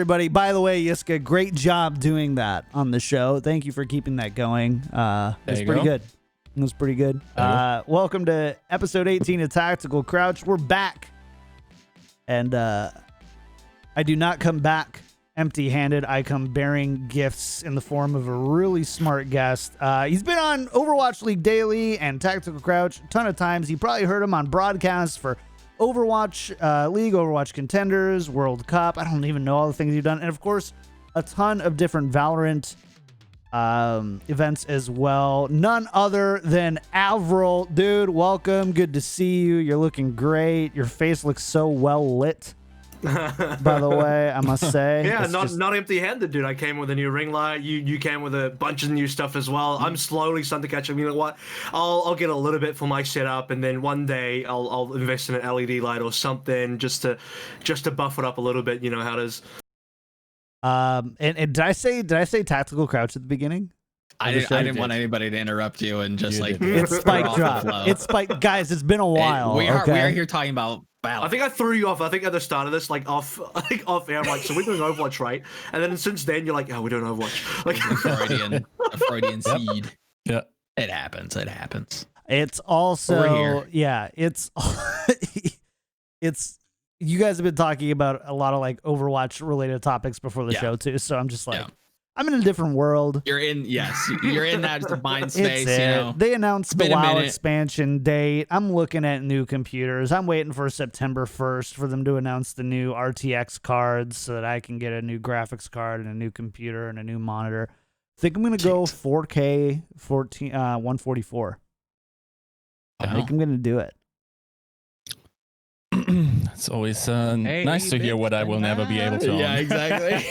everybody. By the way, Yiska, great job doing that on the show. Thank you for keeping that going. It was pretty good. It was pretty good. Welcome to episode 18 of Tactical Crouch. We're back. And I do not come back empty-handed. I come bearing gifts in the form of a really smart guest. He's been on Overwatch League Daily and Tactical Crouch a ton of times. You probably heard him on broadcasts for Overwatch League, Overwatch Contenders, World Cup. I don't even know all the things you've done. And, of course, a ton of different Valorant events as well. None other than AVRL. Dude, welcome. Good to see you. You're looking great. Your face looks so well lit. By the way, I must say. Yeah, not empty-handed, dude. I came with a new ring light. You came with a bunch of new stuff as well. I'm slowly starting to catch up. You know what? I'll get a little bit for my setup, and then one day I'll invest in an LED light or something just to buff it up a little bit. You know how it is. And did I say Tactical Crouch at the beginning? I didn't want anybody to interrupt you and just it's spike drop. It's spike, guys. It's been a while. We are here talking about Valorant. I think I threw you off. I think at the start of this, like off air, I'm like, so we're doing Overwatch, right? And then since then, you're like, oh, we're doing Overwatch. Like a Freudian seed. Yeah, it happens. It's also it's you guys have been talking about a lot of like Overwatch related topics before the show too. So I'm just like. Yeah. I'm in a different world. You're in that mind space. You know, they announced the WoW expansion date. I'm looking at new computers. I'm waiting for September 1st for them to announce the new RTX cards so that I can get a new graphics card and a new computer and a new monitor. I think I'm gonna go 4K 144. I think I'm gonna do it. It's always nice to hear what I will never be able to own. Yeah, exactly.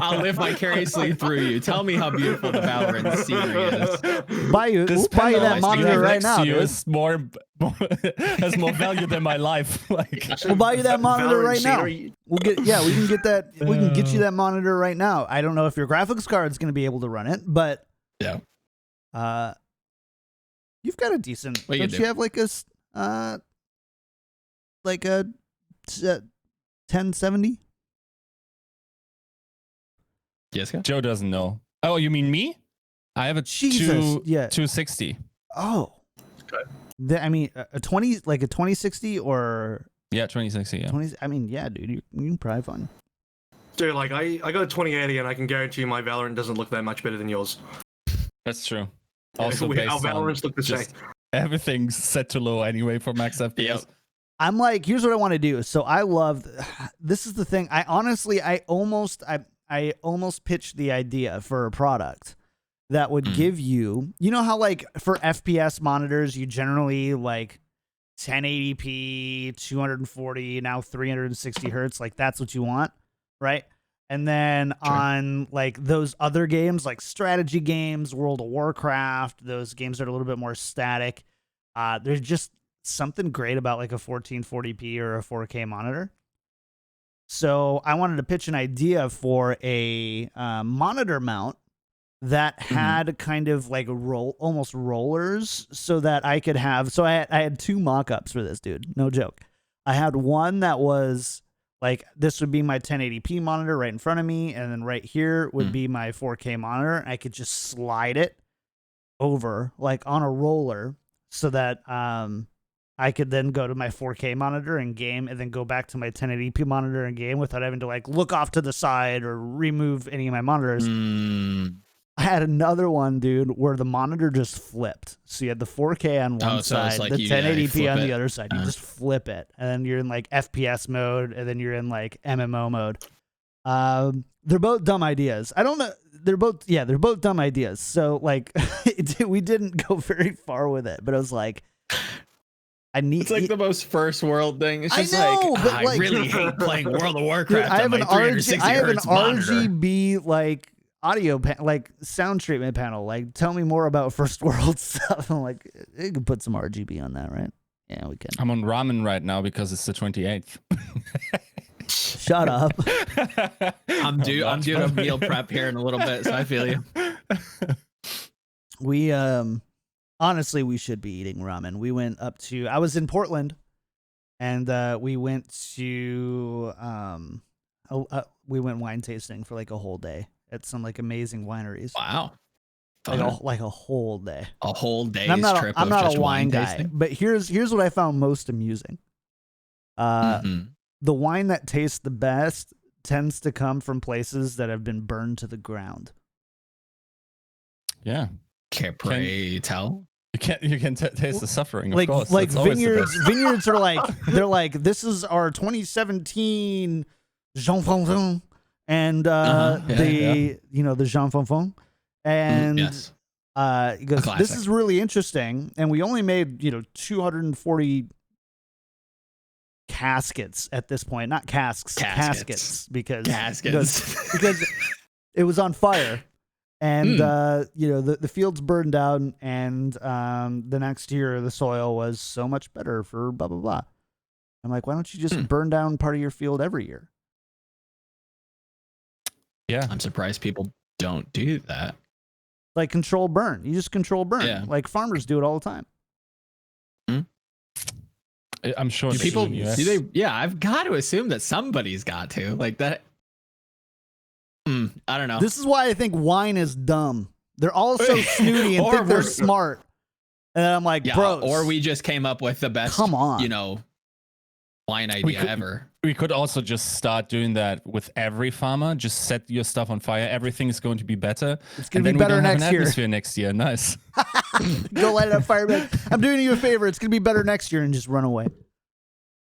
I'll live vicariously through you. Tell me how beautiful the Valorant scenery is. We'll buy you that monitor right now. Has more value than my life. Like, we'll buy you that monitor right now. We can get that. We can get you that monitor right now. I don't know if your graphics card's going to be able to run it, but you've got a decent. Don't you have like a 1070? Yes, Joe doesn't know. Oh, you mean me? I have a 260. Oh, okay. I mean, a 2060 or 2060. Yeah. 20. I mean, yeah, dude, you can probably find. Dude, like I got a 2080, and I can guarantee my Valorant doesn't look that much better than yours. That's true. Also, our Valorants look the same. Everything's set to low anyway for max FPS. Yep. I'm like, here's what I want to do. So I love, this is the thing. I almost pitched the idea for a product that would give you know how like for FPS monitors, you generally like 1080p, 240, now 360 hertz. Like that's what you want. Right. And then on like those other games, like strategy games, World of Warcraft, those games that are a little bit more static. There's just something great about like a 1440p or a 4K monitor. So I wanted to pitch an idea for a monitor mount that had kind of like almost rollers so that I could have. So I had two mock-ups for this, dude. No joke. I had one that was like, this would be my 1080p monitor right in front of me. And then right here would be my 4K monitor. I could just slide it over like on a roller so that, I could then go to my 4K monitor and game and then go back to my 1080p monitor and game without having to like look off to the side or remove any of my monitors. I had another one, dude, where the monitor just flipped. So you had the 4K on one side, like the 1080p on the other side. You just flip it. And then you're in like FPS mode and then you're in like MMO mode. They're both dumb ideas. I don't know. They're both dumb ideas. So like we didn't go very far with it, but I was like, it's like the most first world thing. It's just I really hate playing World of Warcraft. Dude, I have an RGB like audio like sound treatment panel. Like, tell me more about first world stuff. I'm like, you can put some RGB on that, right? Yeah, we can. I'm on ramen right now because it's the 28th. Shut up. I'm doing a meal prep here in a little bit, so I feel you. We honestly, we should be eating ramen. We went up to, I was in Portland, and we went to we went wine tasting for like a whole day at some like amazing wineries. Wow. Like a whole day. A whole day's I'm not trip I'm of not just a wine guy, tasting? but here's what I found most amusing. The wine that tastes the best tends to come from places that have been burned to the ground. Yeah. Can't pray tell. You can taste the suffering, of like course. like That's always the vineyards best. vineyards are like they're like, this is our 2017 Jean Fonfon, and the Jean Fonfon, and yes. he goes, this is really interesting, and we only made 240 caskets at this point, not casks, caskets because because it was on fire. And the fields burned down, and the next year the soil was so much better for blah blah blah. I'm like, why don't you just burn down part of your field every year? Yeah, I'm surprised people don't do that. Like control burn. You just control burn. Yeah. Like farmers do it all the time. I'm sure People do they? Yeah, I've got to assume that somebody's got to like that. I don't know. This is why I think wine is dumb. They're all so snooty and think they're smart. And I'm like, bro. Or we just came up with the best, wine idea ever. We could also just start doing that with every farmer. Just set your stuff on fire. Everything is going to be better. It's going to be better next year. Atmosphere next year. Nice. Go light it up fire. I'm doing you a favor. It's going to be better next year, and just run away.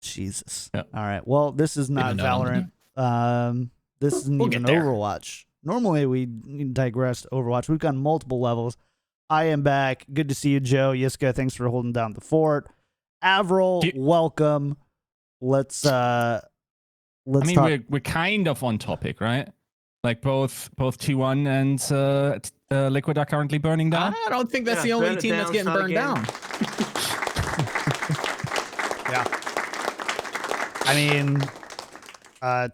Jesus. Yeah. All right. Well, this is not Valorant. This isn't even Overwatch. Normally we digress to Overwatch. We've got multiple levels. I am back. Good to see you, Joe. Yiska, thanks for holding down the fort. AVRL, welcome. Let's talk. We're kind of on topic, right? Like both T1 and Liquid are currently burning down. I don't think that's the only team that's getting burned down. Yeah. I mean, I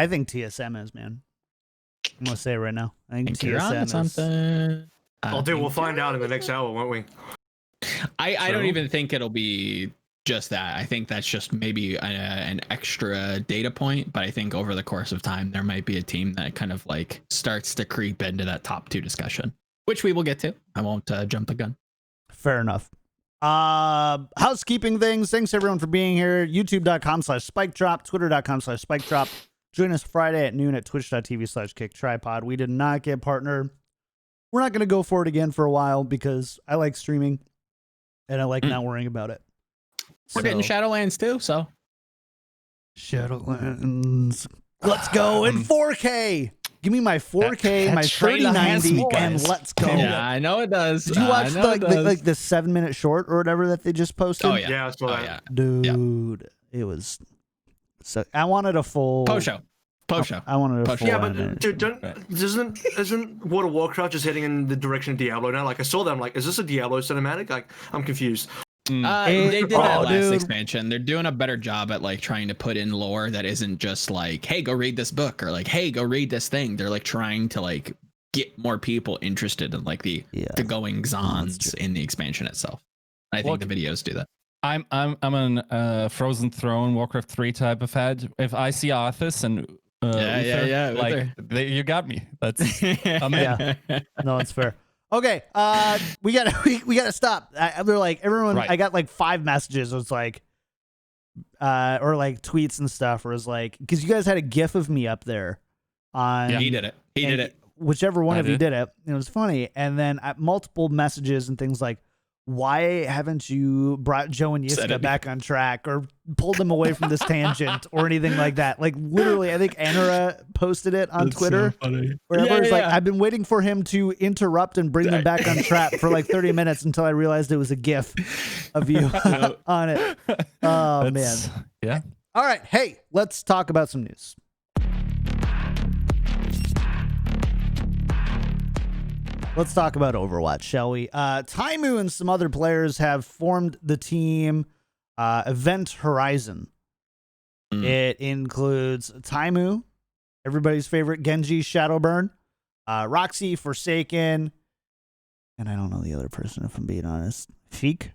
think TSM is, man. I'm gonna say it right now. I think TSM is something. We'll find out in the next hour, won't we? I don't even think it'll be just that. I think that's just maybe an extra data point. But I think over the course of time, there might be a team that kind of like starts to creep into that top 2 discussion, which we will get to. I won't jump the gun. Fair enough. Housekeeping things. Thanks everyone for being here. YouTube.com/SpikeDrop, Twitter.com/SpikeDrop. Join us Friday at noon at Twitch.tv/Kickedtripod. We did not get partner. We're not going to go for it again for a while because I like streaming and I like not worrying about it. We're getting Shadowlands too, so. Shadowlands. Let's go in 4K. Give me my 4K, my 3090, and let's go. Yeah, I know it does. Did you watch the 7-minute short or whatever that they just posted? Oh yeah, I saw that. Dude, it was. So I wanted a full post show. I wanted a full. Yeah, but dude, isn't World of Warcraft just heading in the direction of Diablo now? Like I saw that, I'm like, is this a Diablo cinematic? Like I'm confused. They did that last expansion. They're doing a better job at like trying to put in lore that isn't just like, hey, go read this book, or like, hey, go read this thing. They're like trying to like get more people interested in like the goings-ons in the expansion itself. I think the videos do that. I'm an Frozen Throne Warcraft 3 type of head. If I see Arthas and Uther, like you got me. That's I'm in. No, it's fair. Okay, we gotta stop. They're like everyone. Right. I got like 5 messages. It was like, or like tweets and stuff. Where it was like, because you guys had a GIF of me up there. He did it. He did it. Whichever one of you did it. It was funny. And then multiple messages and things like, why haven't you brought Joe and Yiska back on track or pulled them away from this tangent or anything like that? Like literally, I think Anara posted it on Twitter. So funny. Where like, I've been waiting for him to interrupt and bring them back on track for like 30 minutes until I realized it was a GIF of you on it. Oh, man. Yeah. All right. Hey, let's talk about some news. Let's talk about Overwatch, shall we? Taimu and some other players have formed the team Event Horizon. It includes Taimu, everybody's favorite Genji Shadowburn, Roxy, Forsaken, and I don't know the other person if I'm being honest. Feekin?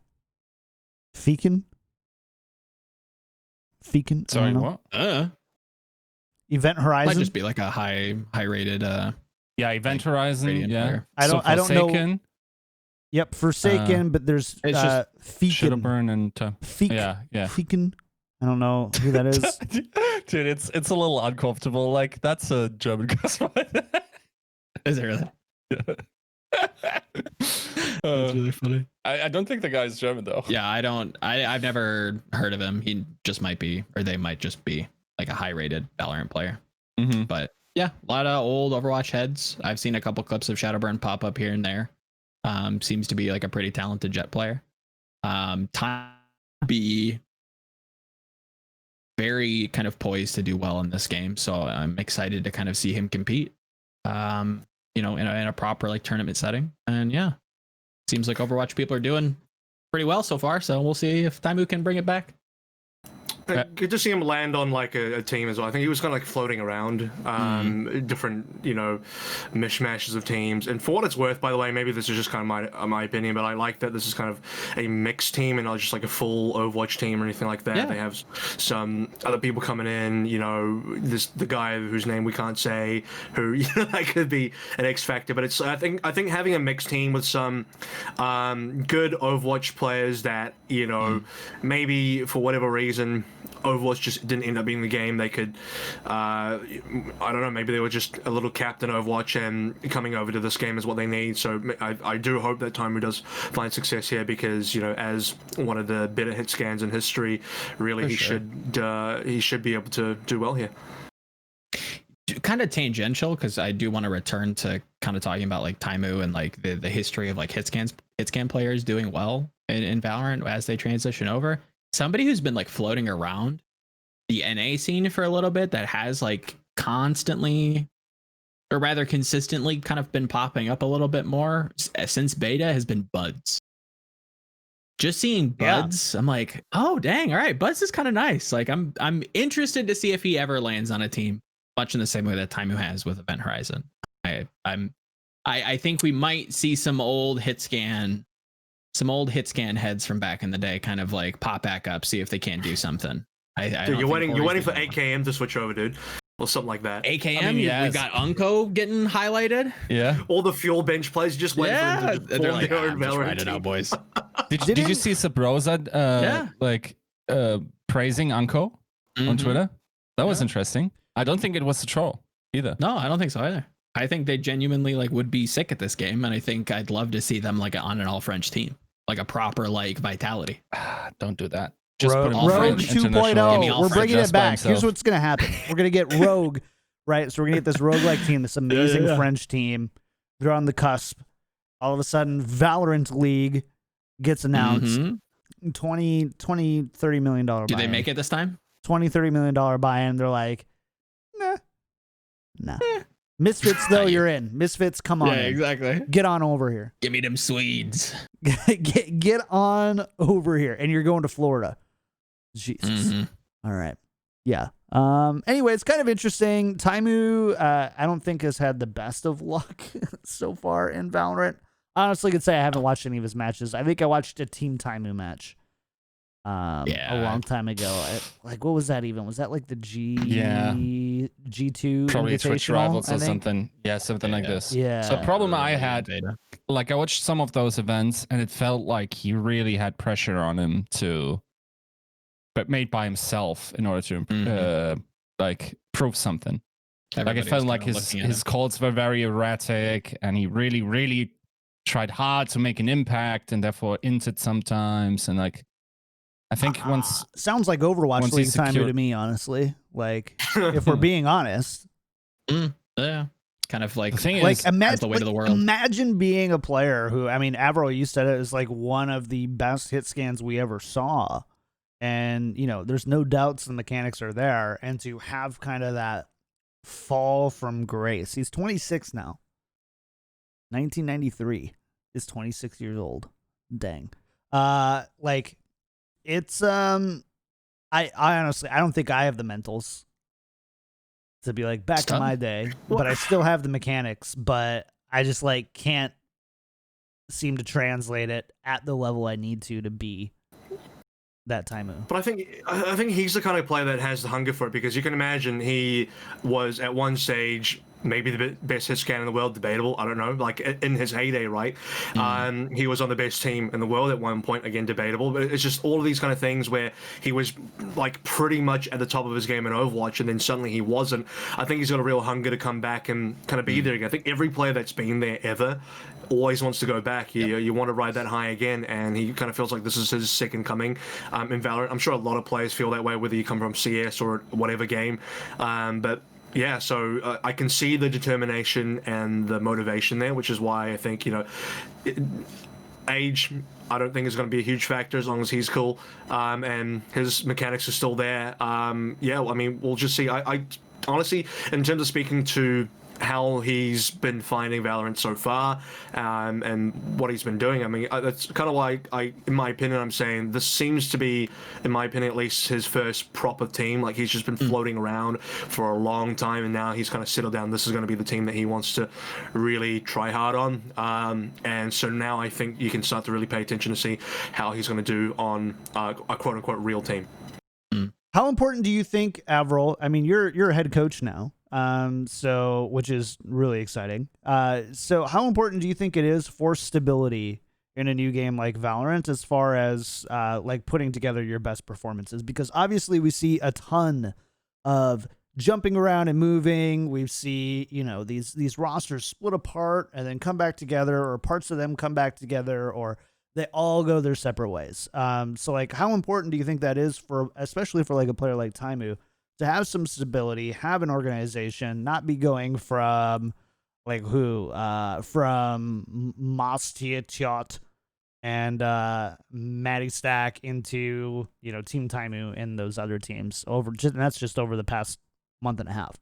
Sorry, what? Event Horizon might just be like a high rated. Yeah, Event Horizon. Yeah, player. I don't know. Forsaken. Yep, Forsaken, but there's it's just Feekin. Shadowburn and Yeah. yeah. Feekin. I don't know who that is. Dude, it's a little uncomfortable. Like that's a German cuss word. Is it really? Yeah. That's really funny. I don't think the guy's German though. Yeah, I've never heard of him. He just might be, or they might just be like a high rated Valorant player. Mm-hmm. But yeah, a lot of old Overwatch heads. I've seen a couple clips of Shadowburn pop up here and there. Seems to be like a pretty talented Jet player. Time be very kind of poised to do well in this game, so I'm excited to kind of see him compete. You know, in a proper like tournament setting, and yeah, seems like Overwatch people are doing pretty well so far. So we'll see if Taimu can bring it back. Good to see him land on like a team as well. I think he was kind of like floating around different, you know, mishmashes of teams. And for what it's worth, by the way, maybe this is just kind of my opinion, but I like that this is kind of a mixed team and not just like a full Overwatch team or anything like that. Yeah. They have some other people coming in, you know, the guy whose name we can't say, who, you know, that could be an X factor. But it's I think having a mixed team with some good Overwatch players that, you know, maybe for whatever reason Overwatch just didn't end up being the game. They could, I don't know, maybe they were just a little capped in Overwatch and coming over to this game is what they need. So I do hope that Taimu does find success here because, you know, as one of the better hit scans in history, really he should be able to do well here. Kind of tangential because I do want to return to kind of talking about like Taimu and like the history of like hit scan players doing well in Valorant as they transition over. Somebody who's been like floating around the NA scene for a little bit that has like constantly or rather consistently kind of been popping up a little bit more since beta has been Buds. Just seeing Buds, I'm like, oh dang, all right, Buds is kind of nice. Like I'm interested to see if he ever lands on a team, much in the same way that Taimu has with Event Horizon. I think we might see some old hit scan heads from back in the day kind of like pop back up, see if they can do something. Dude, you're waiting for AKM to switch over, dude, or something like that. AKM, I mean, yes. We got Unko getting highlighted. Yeah, all the fuel bench plays just waiting for them to they're like, their own just write it out, boys. Did you see Sabrosa praising Unko on Twitter? That was interesting. I don't think it was a troll either. No, I don't think so either. I think they genuinely like would be sick at this game, and I think I'd love to see them like on an all French team, like a proper like Vitality. Don't do that. Just Rogue, put Rogue 2.0. We're bringing it back. Here's what's gonna happen. We're gonna get Rogue, right? So we're gonna get this Rogue-like team, this amazing French team. They're on the cusp. All of a sudden, Valorant League gets announced. $20, $30 million buy-in. Do they make it this time? $20, $30 million buy-in. They're like, nah. Misfits, though, you're in. Misfits, come on. Yeah, exactly. Get on over here. Give me them Swedes. get on over here. And you're going to Florida. Jesus. All right. Yeah. Anyway, it's kind of interesting. Taimu, I don't think has had the best of luck so far in Valorant. Honestly, I could say I haven't watched any of his matches. I think I watched a Team Taimu match. A long time ago. What was that even? Was that like the G2 probably Twitch Rivals or something? Yeah, something like this. Yeah. So the problem I had, like I watched some of those events and it felt like he really had pressure on him but made by himself in order to like prove something. Like it felt like his calls were very erratic and he really, really tried hard to make an impact and therefore inted sometimes and like I think once sounds like Overwatch League Taimu to me, honestly. Like, if we're being honest, yeah, kind of like the thing is, imagine the way to the world. Imagine being a player who, I mean, AVRL, you said it is like one of the best hit scans we ever saw, and you know, there's no doubts the mechanics are there, and to have kind of that fall from grace. He's 26 now. 1993 is 26 years old. Dang. Like. It's I honestly I don't think I have the mentals to be like back in my day, but I still have the mechanics, but I just like can't seem to translate it at the level I need to be that Taimu. But I think he's the kind of player that has the hunger for it, because you can imagine he was at one stage maybe the best hit scan in the world, debatable. I don't know, like in his heyday, right? He was on the best team in the world at one point, again debatable. But it's just all of these kind of things where he was like pretty much at the top of his game in Overwatch, and then suddenly he wasn't. I think he's got a real hunger to come back and kind of be there again. I think every player that's been there ever always wants to go back. You want to ride that high again, and he kind of feels like this is his second coming in Valorant. I'm sure a lot of players feel that way, whether you come from CS or whatever game. But yeah, so I can see the determination and the motivation there, which is why I think, age, I don't think is going to be a huge factor as long as he's cool, and his mechanics are still there. Yeah, I mean, we'll just see. I honestly, in terms of speaking to how he's been finding Valorant so far, and what he's been doing, I mean, that's kind of why in my opinion, I'm saying this seems to be, in my opinion at least, his first proper team. Like, he's just been floating around for a long time, and now he's kind of settled down. This is going to be the team that he wants to really try hard on, and so now I think you can start to really pay attention to see how he's going to do on a quote-unquote real team. How important do you think, AVRL? I mean, you're a head coach now, so which is really exciting. So how important do you think it is for stability in a new game like Valorant, as far as like putting together your best performances? Because obviously we see a ton of jumping around and moving. We see, these rosters split apart and then come back together, or parts of them come back together, or they all go their separate ways. So like, how important do you think that is especially for like a player like Taimu, to have some stability, have an organization, not be going from from Mastiatiot and Matty Stack into, Team Taimu and those other teams and that's just over the past month and a half.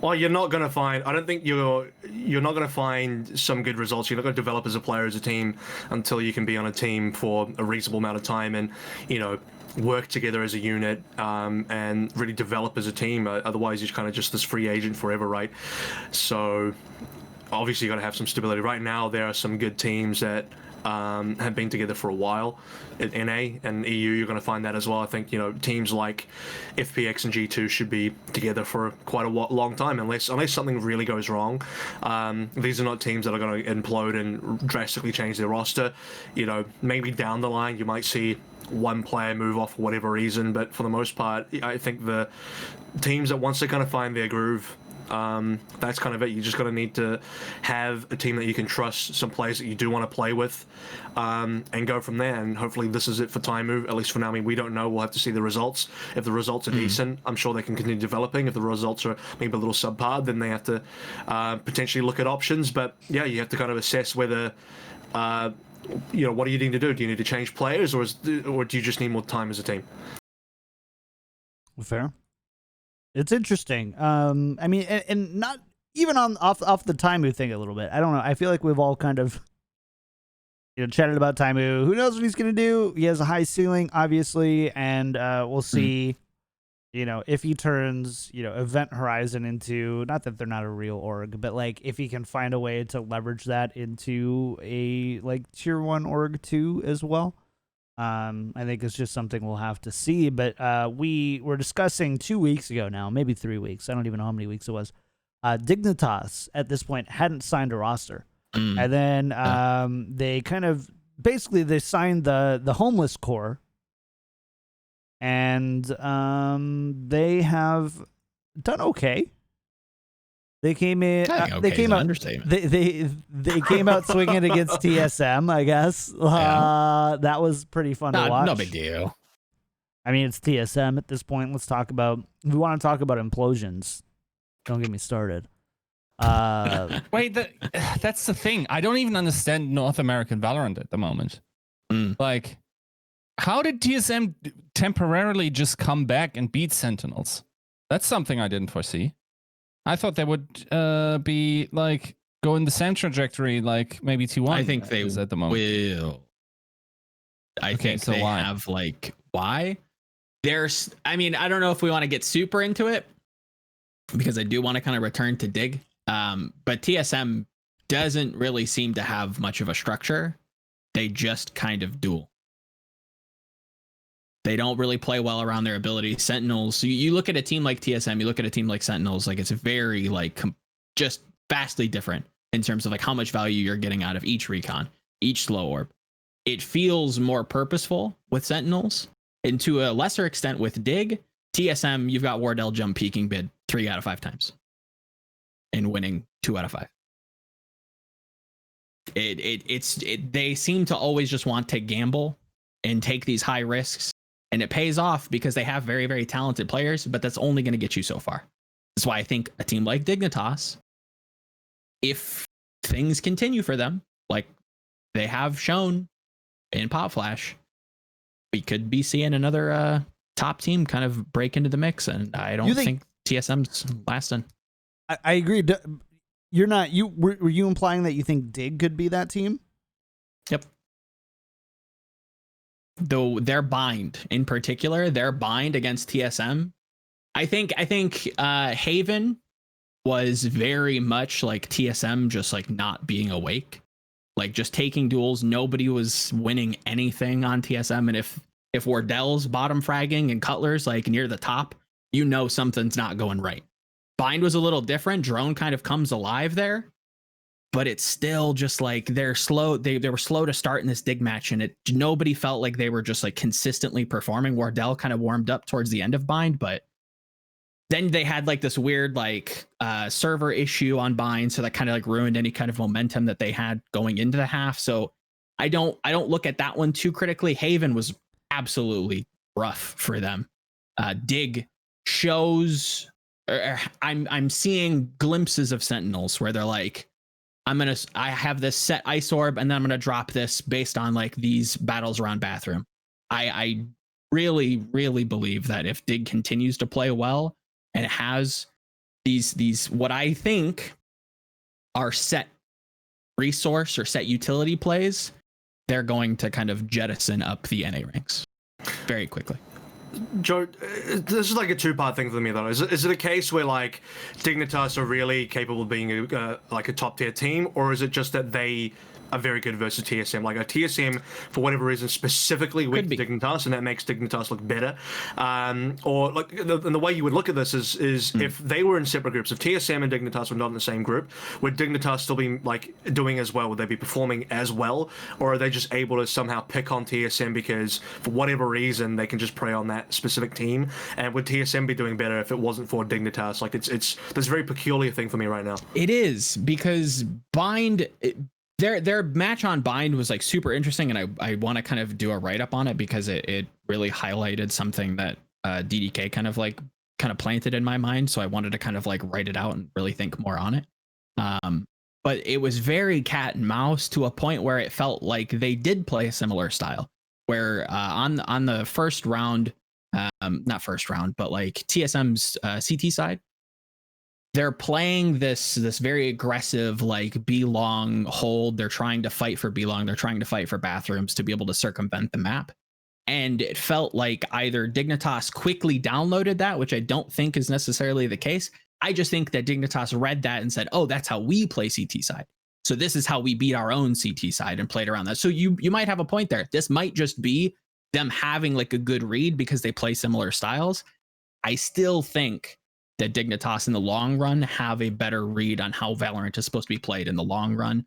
Well, you're not going to find, I don't think you're not going to find some good results. You're not going to develop as a player, as a team, until you can be on a team for a reasonable amount of time and, work together as a unit, and really develop as a team. Otherwise, you're kind of just this free agent forever, right? So obviously you got to have some stability. Right now, there are some good teams that have been together for a while. At NA and EU, you're going to find that as well. I think, teams like FPX and G2 should be together for quite a long time, unless something really goes wrong. These are not teams that are going to implode and drastically change their roster. Maybe down the line you might see one player move off for whatever reason, but for the most part, I think the teams that once they kind of find their groove, that's kind of it. You just got to need to have a team that you can trust, some players that you do want to play with, and go from there. And hopefully this is it for Taimu, at least for now. I mean, we don't know. We'll have to see the results. If the results are decent, I'm sure they can continue developing. If the results are maybe a little subpar, then they have to potentially look at options. But yeah, you have to kind of assess whether what do you need to do? Do you need to change players, or do you just need more time as a team? Fair. It's interesting. I mean, and not even off the Taimu thing a little bit. I don't know. I feel like we've all kind of chatted about Taimu. Who knows what he's gonna do? He has a high ceiling, obviously, and we'll see. If he turns Event Horizon into, not that they're not a real org, but like if he can find a way to leverage that into a like tier 1 org too as well. I think it's just something we'll have to see. But we were discussing 2 weeks ago now, maybe 3 weeks. I don't even know how many weeks it was. Dignitas at this point hadn't signed a roster. And then they kind of basically they signed the homeless core. And they have done okay. They came in. They came out. They came out swinging against TSM. I guess that was pretty fun to watch. No big deal. I mean, it's TSM at this point. Let's talk about. We want to talk about implosions. Don't get me started. Wait, that's the thing. I don't even understand North American Valorant at the moment. Like, how did TSM temporarily just come back and beat Sentinels? That's something I didn't foresee. I thought they would be like go in the same trajectory, like maybe T1. I think they at the moment will. I think so they have like why? There's. I mean, I don't know if we want to get super into it because I do want to kind of return to Dig. But TSM doesn't really seem to have much of a structure. They just kind of duel. They don't really play well around their ability. Sentinels. So you look at a team like TSM, you look at a team like Sentinels, like it's very like just vastly different in terms of like how much value you're getting out of each recon, each slow orb. It feels more purposeful with Sentinels, and to a lesser extent with Dig. TSM, you've got Wardell jump peeking bid 3 out of 5 times and winning 2 out of 5. They seem to always just want to gamble and take these high risks, and it pays off because they have very, very talented players, but that's only going to get you so far. That's why I think a team like Dignitas, if things continue for them, like they have shown in Pop Flash, we could be seeing another top team kind of break into the mix, and I don't think TSM's lasting. I agree. You're not. Were you implying that you think Dig could be that team? Yep. Though their bind in particular, their bind against TSM, I think Haven was very much like TSM, just like not being awake, like just taking duels. Nobody was winning anything on TSM, and if Wardell's bottom fragging and Cutler's like near the top, you know something's not going right. Bind was a little different. Drone kind of comes alive there, but it's still just like they're slow. They were slow to start in this Dig match, and nobody felt like they were just like consistently performing. Wardell kind of warmed up towards the end of Bind, but then they had like this weird like server issue on Bind, so that kind of like ruined any kind of momentum that they had going into the half. So I don't look at that one too critically. Haven was absolutely rough for them. Dig shows. I'm seeing glimpses of Sentinels where they're like, I have this set ice orb, and then I'm gonna drop this based on like these battles around bathroom. I really, really believe that if Dig continues to play well and it has these what I think are set resource or set utility plays, they're going to kind of jettison up the NA ranks very quickly. Joe, this is like a two-part thing for me though. Is it a case where like Dignitas are really capable of being like a top-tier team, or is it just that they are very good versus TSM? Like a TSM, for whatever reason, specifically weak to Dignitas, and that makes Dignitas look better. Or like the way you would look at this is if they were in separate groups, if TSM and Dignitas were not in the same group, would Dignitas still be like doing as well? Would they be performing as well, or are they just able to somehow pick on TSM because for whatever reason they can just prey on that specific team? And would TSM be doing better if it wasn't for Dignitas? Like it's this very peculiar thing for me right now. It is, because Bind. Their match on Bind was like super interesting, and I want to kind of do a write up on it because it really highlighted something that DDK kind of planted in my mind. So I wanted to kind of like write it out and really think more on it. But it was very cat and mouse to a point where it felt like they did play a similar style. Where on the first round, not first round, but like TSM's CT side, they're playing this very aggressive, like B-long hold. They're trying to fight for B-long. They're trying to fight for bathrooms to be able to circumvent the map. And it felt like either Dignitas quickly downloaded that, which I don't think is necessarily the case. I just think that Dignitas read that and said, oh, that's how we play CT side. So this is how we beat our own CT side, and played around that. So you might have a point there. This might just be them having like a good read because they play similar styles. I still think that Dignitas in the long run have a better read on how Valorant is supposed to be played in the long run.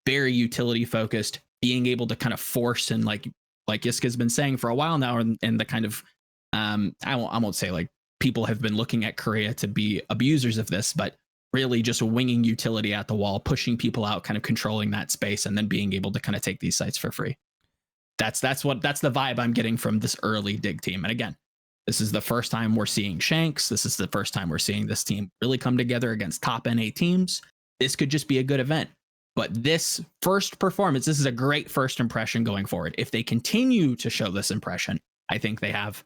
Very utility focused, being able to kind of force, and like Yiska's been saying for a while now, and the kind of I won't say like people have been looking at Korea to be abusers of this, but really just winging utility at the wall, pushing people out, kind of controlling that space, and then being able to kind of take these sites for free. That's the vibe I'm getting from this early Dig team. And again, this is the first time we're seeing Shanks. This is the first time we're seeing this team really come together against top NA teams. This could just be a good event. But this first performance, this is a great first impression going forward. If they continue to show this impression, I think they have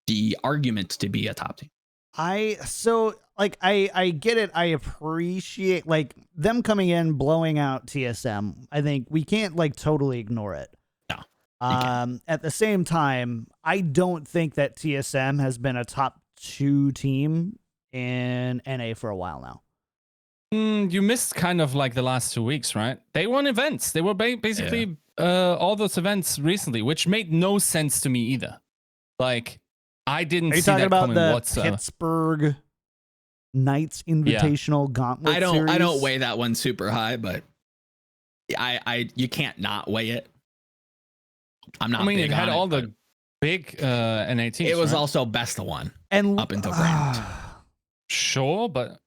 the argument to be a top team. I get it. I appreciate like them coming in, blowing out TSM. I think we can't like totally ignore it. At the same time, I don't think that TSM has been a top 2 team in NA for a while now. You missed kind of like the last 2 weeks, right? They won events. They were basically all those events recently, which made no sense to me either. Like, I didn't Are you see talking that about coming the whatsoever. Pittsburgh Knights Invitational Gauntlet I don't series? weigh that one super high, but you can't not weigh it. I'm not. I mean, big it had on all but the big NA teams. It was right? also best of one And up until Grand. Sure, but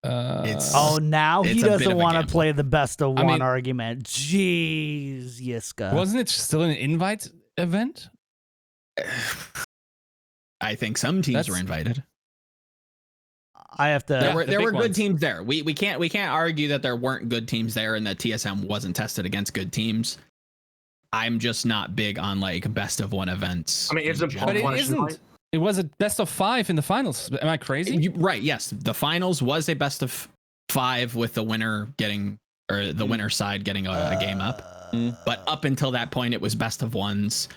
oh, now he it's a bit doesn't of a want to gamble. play the best of I one mean- argument. Jeez, Yiska. wasn't it still an invite event? I think some teams were That's- invited. I have to. There were the big good ones. teams there. We can't argue that there weren't good teams there and that TSM wasn't tested against good teams. I'm just not big on like best of one events. I mean, it's in a general. But it One isn't. invite? It was a best of 5 in the finals. Am I crazy? Right, yes. The finals was a best of 5 with the winner getting, or the winner side getting a game up. But up until that point, it was best of ones.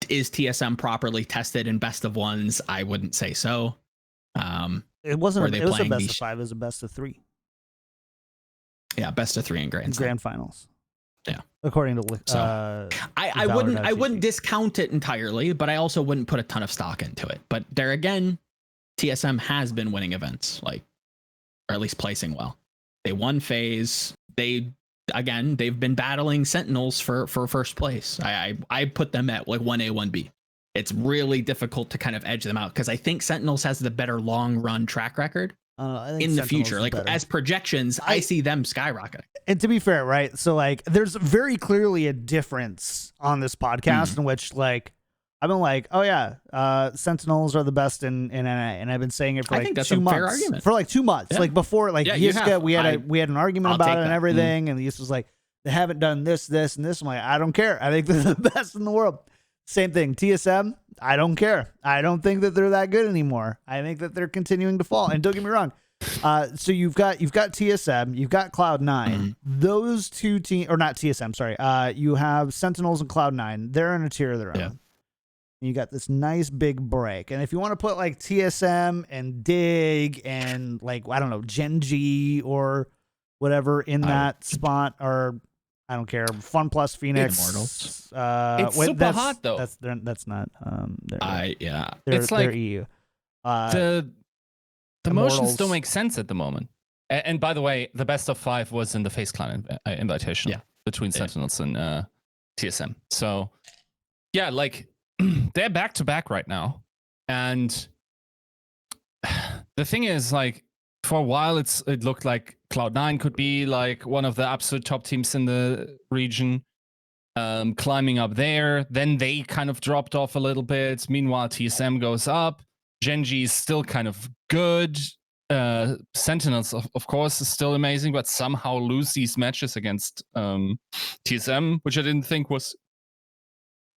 Is TSM properly tested in best of ones? I wouldn't say so. It wasn't. Were they It was a playing best these- of 5. It was a best of 3 Yeah, best of 3 in Grand Slam. grand finals. Yeah. according to So, I VALORANT.gg. wouldn't discount it entirely, but I also wouldn't put a ton of stock into it. But there again, TSM has been winning events, like, or at least placing well. They won phase. They've been battling Sentinels for first place. I put them at like 1A, 1B. It's really difficult to kind of edge them out because I think Sentinels has the better long run track record I think in the Sentinels future. is Like better. as projections, I see them skyrocketing. And to be fair, right? So like, there's very clearly a difference on this podcast in which like, I've been like, oh yeah, Sentinels are the best in NA, and I've been saying it for I like think that's 2 a months. fair argument. For like 2 months, Yeah. like before, like Yeah, you Yiska, have. we had an argument I'll about take it and that. everything, and Yiska was like, they haven't done this, and this. I'm like, I don't care. I think they're the best in the world. Same thing, TSM. I don't care. I don't think that they're that good anymore. I think that they're continuing to fall. And don't get me wrong. So you've got TSM, you've got Cloud9. Those two teams, or not TSM, sorry. You have Sentinels and Cloud9. They're in a tier of their own. Yeah. And you got this nice big break. And if you want to put like TSM and Dig and like, I don't know, Genji or whatever in that spot, or I don't care, Fun Plus Phoenix. Immortals. It's super hot, though. That's not. Yeah. They're It's like- they're EU. The motions Immortals. don't make sense at the moment. And by the way, the best of 5 was in the Face Clan invitation between Sentinels and TSM. So yeah, like they're back to back right now. And the thing is, like, for a while it looked like Cloud9 could be like one of the absolute top teams in the region, climbing up there. Then they kind of dropped off a little bit. Meanwhile, TSM goes up. Genji is still kind of good. Sentinels, of course, is still amazing, but somehow lose these matches against TSM, which I didn't think was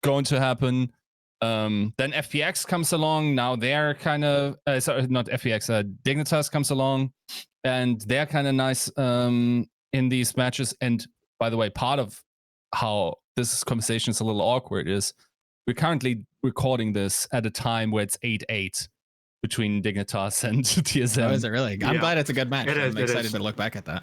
going to happen. Then FPX comes along. Now they're kind of sorry, not FPX. Dignitas comes along, and they're kind of nice in these matches. And by the way, part of how this conversation is a little awkward is we're currently recording this at a time where it's 8-8 between Dignitas and TSM. Oh, is it really? I'm Yeah. glad it's a good match. It is, I'm it excited is. to look back at that.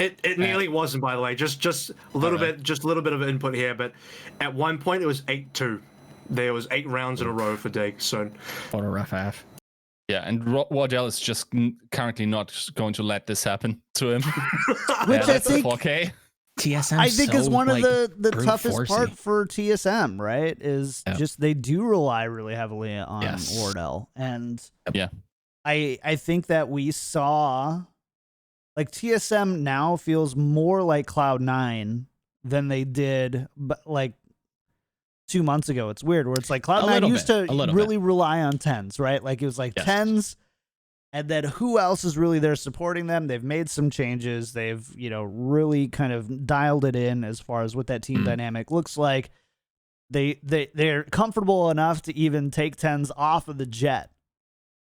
It nearly wasn't, by the way. Just a little really? bit, just a little bit of input here. But at one point, it was 8-2. There was 8 rounds in a row for Dig. So What a rough half. Yeah, and Wardell is just currently not going to let this happen to him. Which I that's think 4K. TSM. I think is one of the brute toughest forcey. part for TSM, right? Is Yep. just they do rely really heavily on Yes. Wardell. And Yeah. I think that we saw like TSM now feels more like Cloud9 than they did but like 2 months ago. It's weird where it's like Cloud9 little used bit, to a little really rely on 10s, right? Like it was like Yes. 10s. And then who else is really there supporting them? They've made some changes. They've, really kind of dialed it in as far as what that team dynamic looks like. They're comfortable enough to even take 10s off of the jet.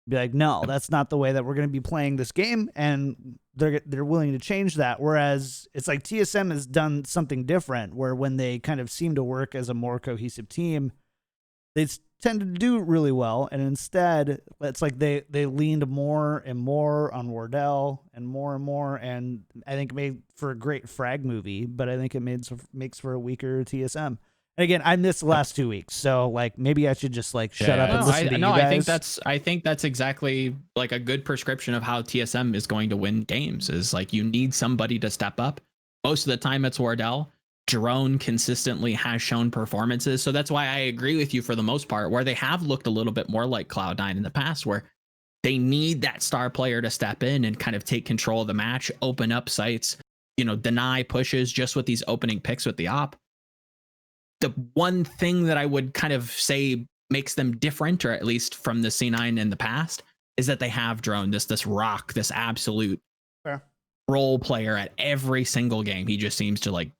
Be like, no, that's not the way that we're going to be playing this game, and they're willing to change that. Whereas it's like TSM has done something different, where when they kind of seem to work as a more cohesive team, they tend to do really well, and instead it's like they leaned more and more on Wardell and more, and I think it made for a great frag movie, but I think it makes for a weaker TSM. And again, I missed the last 2 weeks, so like maybe I should just like shut up and listen to you guys. I think that's exactly like a good prescription of how TSM is going to win games. Is like you need somebody to step up. Most of the time, it's Wardell. Drone consistently has shown performances, so that's why I agree with you for the most part. Where they have looked a little bit more like Cloud9 in the past, where they need that star player to step in and kind of take control of the match, open up sites, deny pushes just with these opening picks with the op. The one thing that I would kind of say makes them different, or at least from the C9 in the past, is that they have Drone, this rock, this absolute role player at every single game. He just seems to like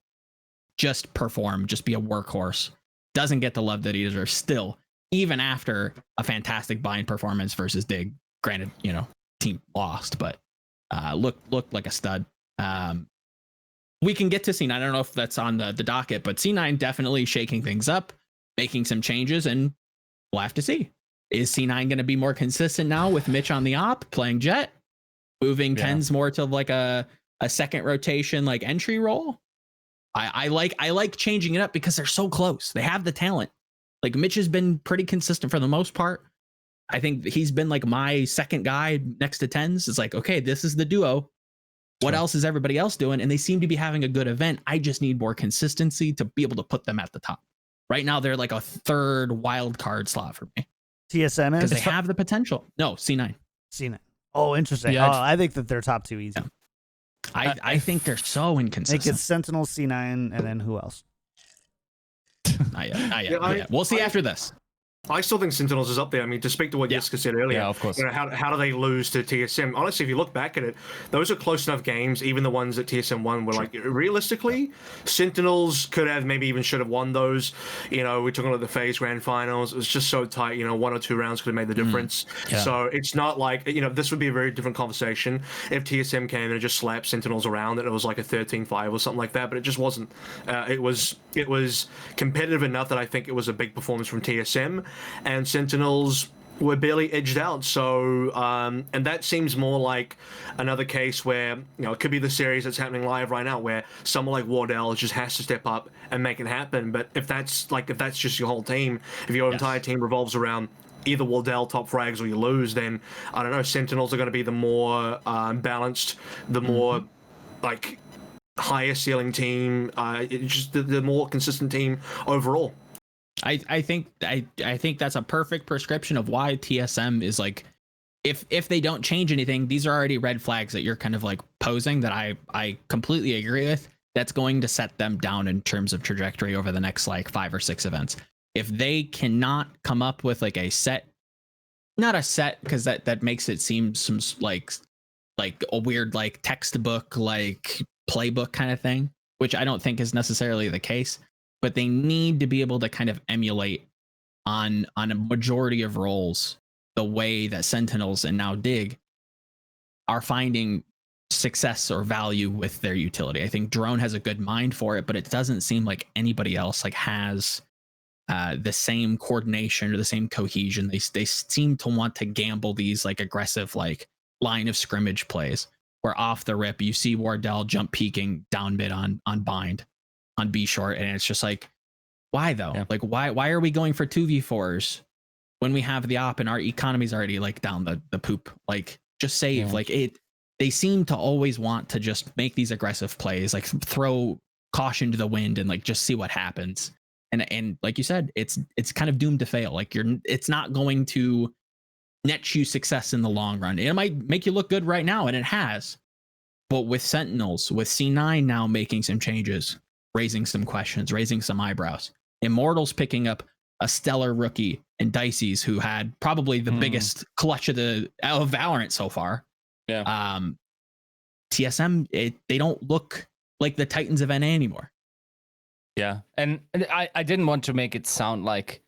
just perform, just be a workhorse. Doesn't get the love that he deserves still, even after a fantastic bind performance versus Dig. Granted, team lost, but looked like a stud. We can get to C9. I don't know if that's on the docket, but C9 definitely shaking things up, making some changes, and we'll have to see. Is C9 going to be more consistent now with Mitch on the op, playing Jet, moving Tens more to like a second rotation, like entry role? I like changing it up because they're so close. They have the talent. Like Mitch has been pretty consistent for the most part. I think he's been like my second guy next to Tens. It's like, okay, this is the duo. What else is everybody else doing? And they seem to be having a good event. I just need more consistency to be able to put them at the top. Right now, they're like a third wild card slot for me. TSM because they have the potential. No, C9. C9. Oh, interesting. Yeah, I think that they're top 2 easy. Yeah. I think they're so inconsistent. Make it Sentinel, C9, and then who else? Not yet. We'll see after this. I still think Sentinels is up there. I mean, to speak to what Yiska said earlier, of course. How do they lose to TSM? Honestly, if you look back at it, those are close enough games. Even the ones that TSM won were like, realistically, Sentinels could have, maybe even should have won those. We're talking about the phase grand finals. It was just so tight. 1 or 2 rounds could have made the difference. Yeah. So it's not like, this would be a very different conversation if TSM came in and just slapped Sentinels around and it was like a 13-5 or something like that. But it just wasn't. It was competitive enough that I think it was a big performance from TSM. And Sentinels were barely edged out. So, and that seems more like another case where, it could be the series that's happening live right now, where someone like Wardell just has to step up and make it happen. But if that's just your whole team, if your entire team revolves around either Wardell top frags or you lose, then I don't know, Sentinels are going to be the more balanced, the more like higher ceiling team, just the more consistent team overall. I think that's a perfect prescription of why TSM is like, if they don't change anything, these are already red flags that you're kind of like posing that I completely agree with. That's going to set them down in terms of trajectory over the next like 5 or 6 events. If they cannot come up with like a set, not a set, because that makes it seem some like a weird like textbook like playbook kind of thing, which I don't think is necessarily the case. But they need to be able to kind of emulate on a majority of roles the way that Sentinels and now Dig are finding success or value with their utility. I think Drone has a good mind for it, but it doesn't seem like anybody else like has the same coordination or the same cohesion. They seem to want to gamble these like aggressive like line of scrimmage plays where off the rip you see Wardell jump peeking down mid on bind on B short, and it's just like, why though? Yeah. Like why are we going for 2v4s when we have the op and our economy's already like down the poop? Like just save. Like they seem to always want to just make these aggressive plays, like throw caution to the wind and like just see what happens. And like you said, it's kind of doomed to fail. Like it's not going to net you success in the long run. It might make you look good right now, and it has. But with Sentinels, with C9 now making some changes, raising some questions, raising some eyebrows. Immortals picking up a stellar rookie in Dicey's, who had probably the biggest clutch of Valorant so far. Yeah. TSM, they don't look like the Titans of NA anymore. Yeah, and I didn't want to make it sound like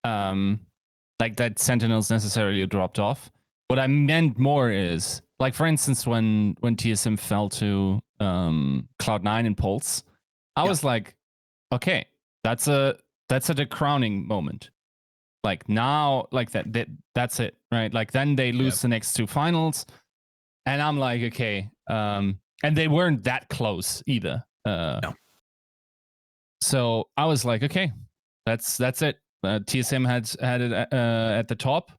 that Sentinels necessarily dropped off. What I meant more is, like, for instance, when TSM fell to Cloud9 in Pulse, I was like, okay, that's a crowning moment. Like now, like that's it, right? Like then they lose the next 2 finals, and I'm like, okay, and they weren't that close either. No. So I was like, okay, That's it. TSM had it at the top.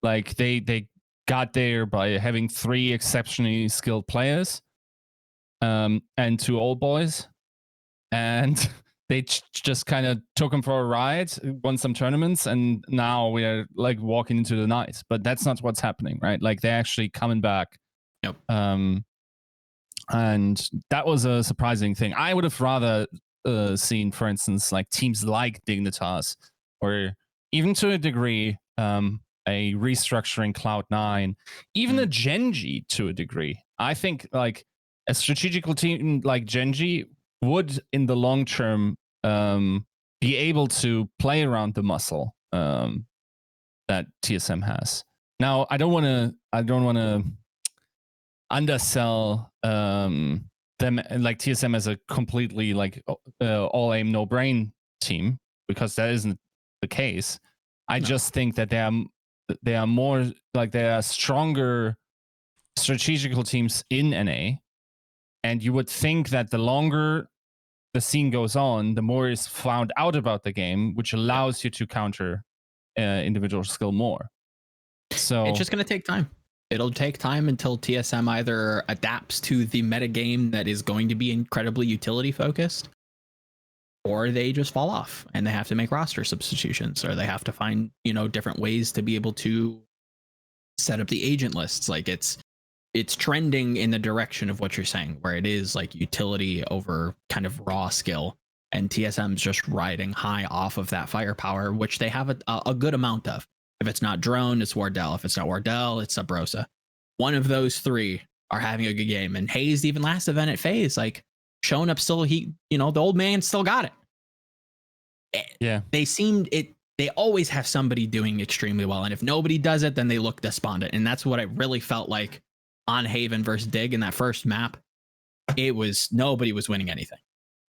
Like they got there by having 3 exceptionally skilled players, and 2 old boys, and they just kind of took them for a ride, won some tournaments, and now we're like walking into the night. But that's not what's happening, right? Like they're actually coming back. Yep. And that was a surprising thing. I would have rather seen, for instance, like teams like Dignitas, or even to a degree, a restructuring Cloud9, even a Genji to a degree. I think like a strategical team like Genji would, in the long term, be able to play around the muscle that TSM has. Now, I don't want to undersell them, like TSM as a completely like all aim no brain team, because that isn't the case. I just think that they are more like, they are stronger strategical teams in NA, and you would think that the longer the scene goes on, the more is found out about the game, which allows you to counter individual skill more. So it's just going to take time. It'll take time until TSM either adapts to the metagame that is going to be incredibly utility focused, or they just fall off and they have to make roster substitutions, or they have to find, different ways to be able to set up the agent lists. Like it's trending in the direction of what you're saying, where it is like utility over kind of raw skill, and TSM's just riding high off of that firepower, which they have a good amount of. If it's not Drone, it's Wardell. If it's not Wardell, it's Subrosa. One of those 3 are having a good game. And Hayes, even last event at FaZe, like showing up still, the old man still got it. Yeah. They always have somebody doing extremely well. And if nobody does it, then they look despondent. And that's what I really felt like on Haven versus Dig in that first map. Nobody was winning anything.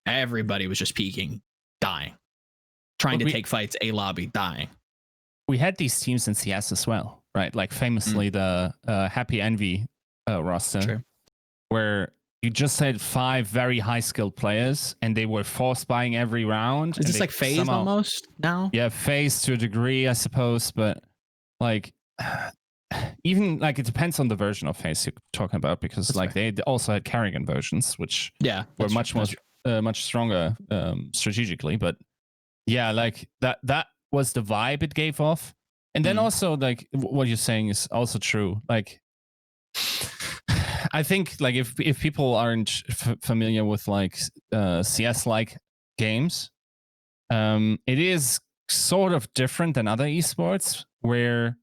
Everybody was just peeking, dying, trying to take fights, A lobby, dying. We had these teams in CS as well, right? Like famously the Happy Envy roster, where you just had 5 very high skilled players, and they were force buying every round. Is this like FaZe almost now? Yeah, FaZe to a degree, I suppose, but like even like it depends on the version of FaZe you're talking about, because that's like they also had Carrigan versions, which were much stronger strategically. But yeah, like that was the vibe it gave off. And then also, like, what you're saying is also true. Like, I think like if people aren't familiar with like CS like games, it is sort of different than other esports, where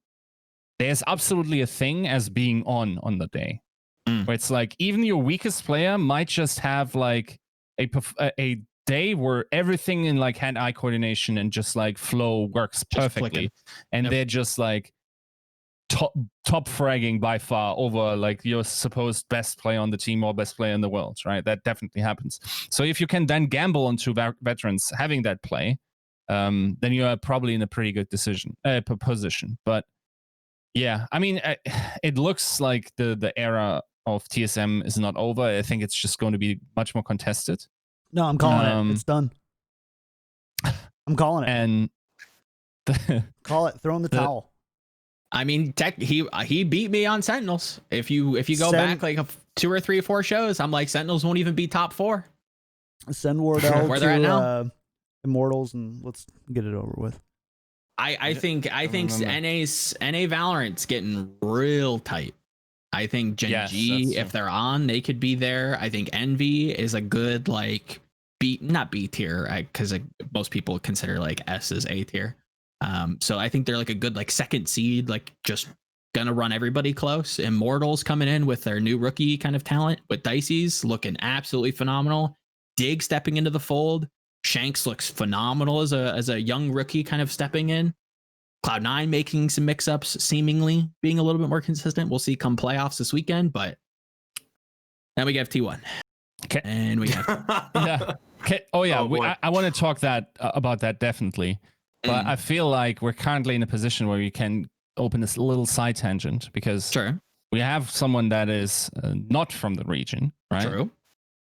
there's absolutely a thing as being on the day, where it's like even your weakest player might just have like a day where everything in like hand-eye coordination and just like flow works perfectly, and they're just like top fragging by far over like your supposed best player on the team or best player in the world, right? That definitely happens. So if you can then gamble on 2 veterans having that play, then you are probably in a pretty good position. But yeah, I mean, it looks like the era of TSM is not over. I think it's just going to be much more contested. No, I'm calling it. It's done. I'm calling it. And call it. Throw in the towel. I mean, he beat me on Sentinels. If you go back like 2 or 3 or 4 shows, I'm like, Sentinels won't even be top 4. Send Wardell where they're at now. Immortals, and let's get it over with. I think NA Valorant's getting real tight. I think Genji, if they're on, they could be there. I think Envy is a good like not B tier, because most people consider like S as A tier. So I think they're like a good like 2nd seed, like just gonna run everybody close. Immortals coming in with their new rookie kind of talent, with Dicey's looking absolutely phenomenal. Dig stepping into the fold. Shanks looks phenomenal as a young rookie kind of stepping in. Cloud9 making some mix-ups, seemingly being a little bit more consistent. We'll see come playoffs this weekend, but then we have T1. Okay. And we have yeah. Okay. Oh yeah, I want to talk about that definitely. But I feel like we're currently in a position where we can open this little side tangent, because we have someone that is not from the region, right? True.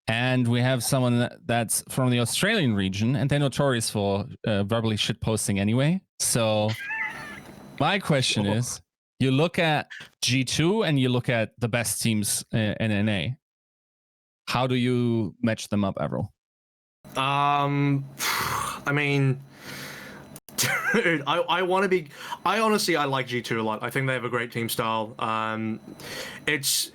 And we have someone that's from the Australian region, and they're notorious for verbally shitposting anyway. So my question is, you look at G2 and you look at the best teams in NA. How do you match them up, Avril? I mean, dude, I want to be. I honestly, I like G2 a lot. I think they have a great team style. It's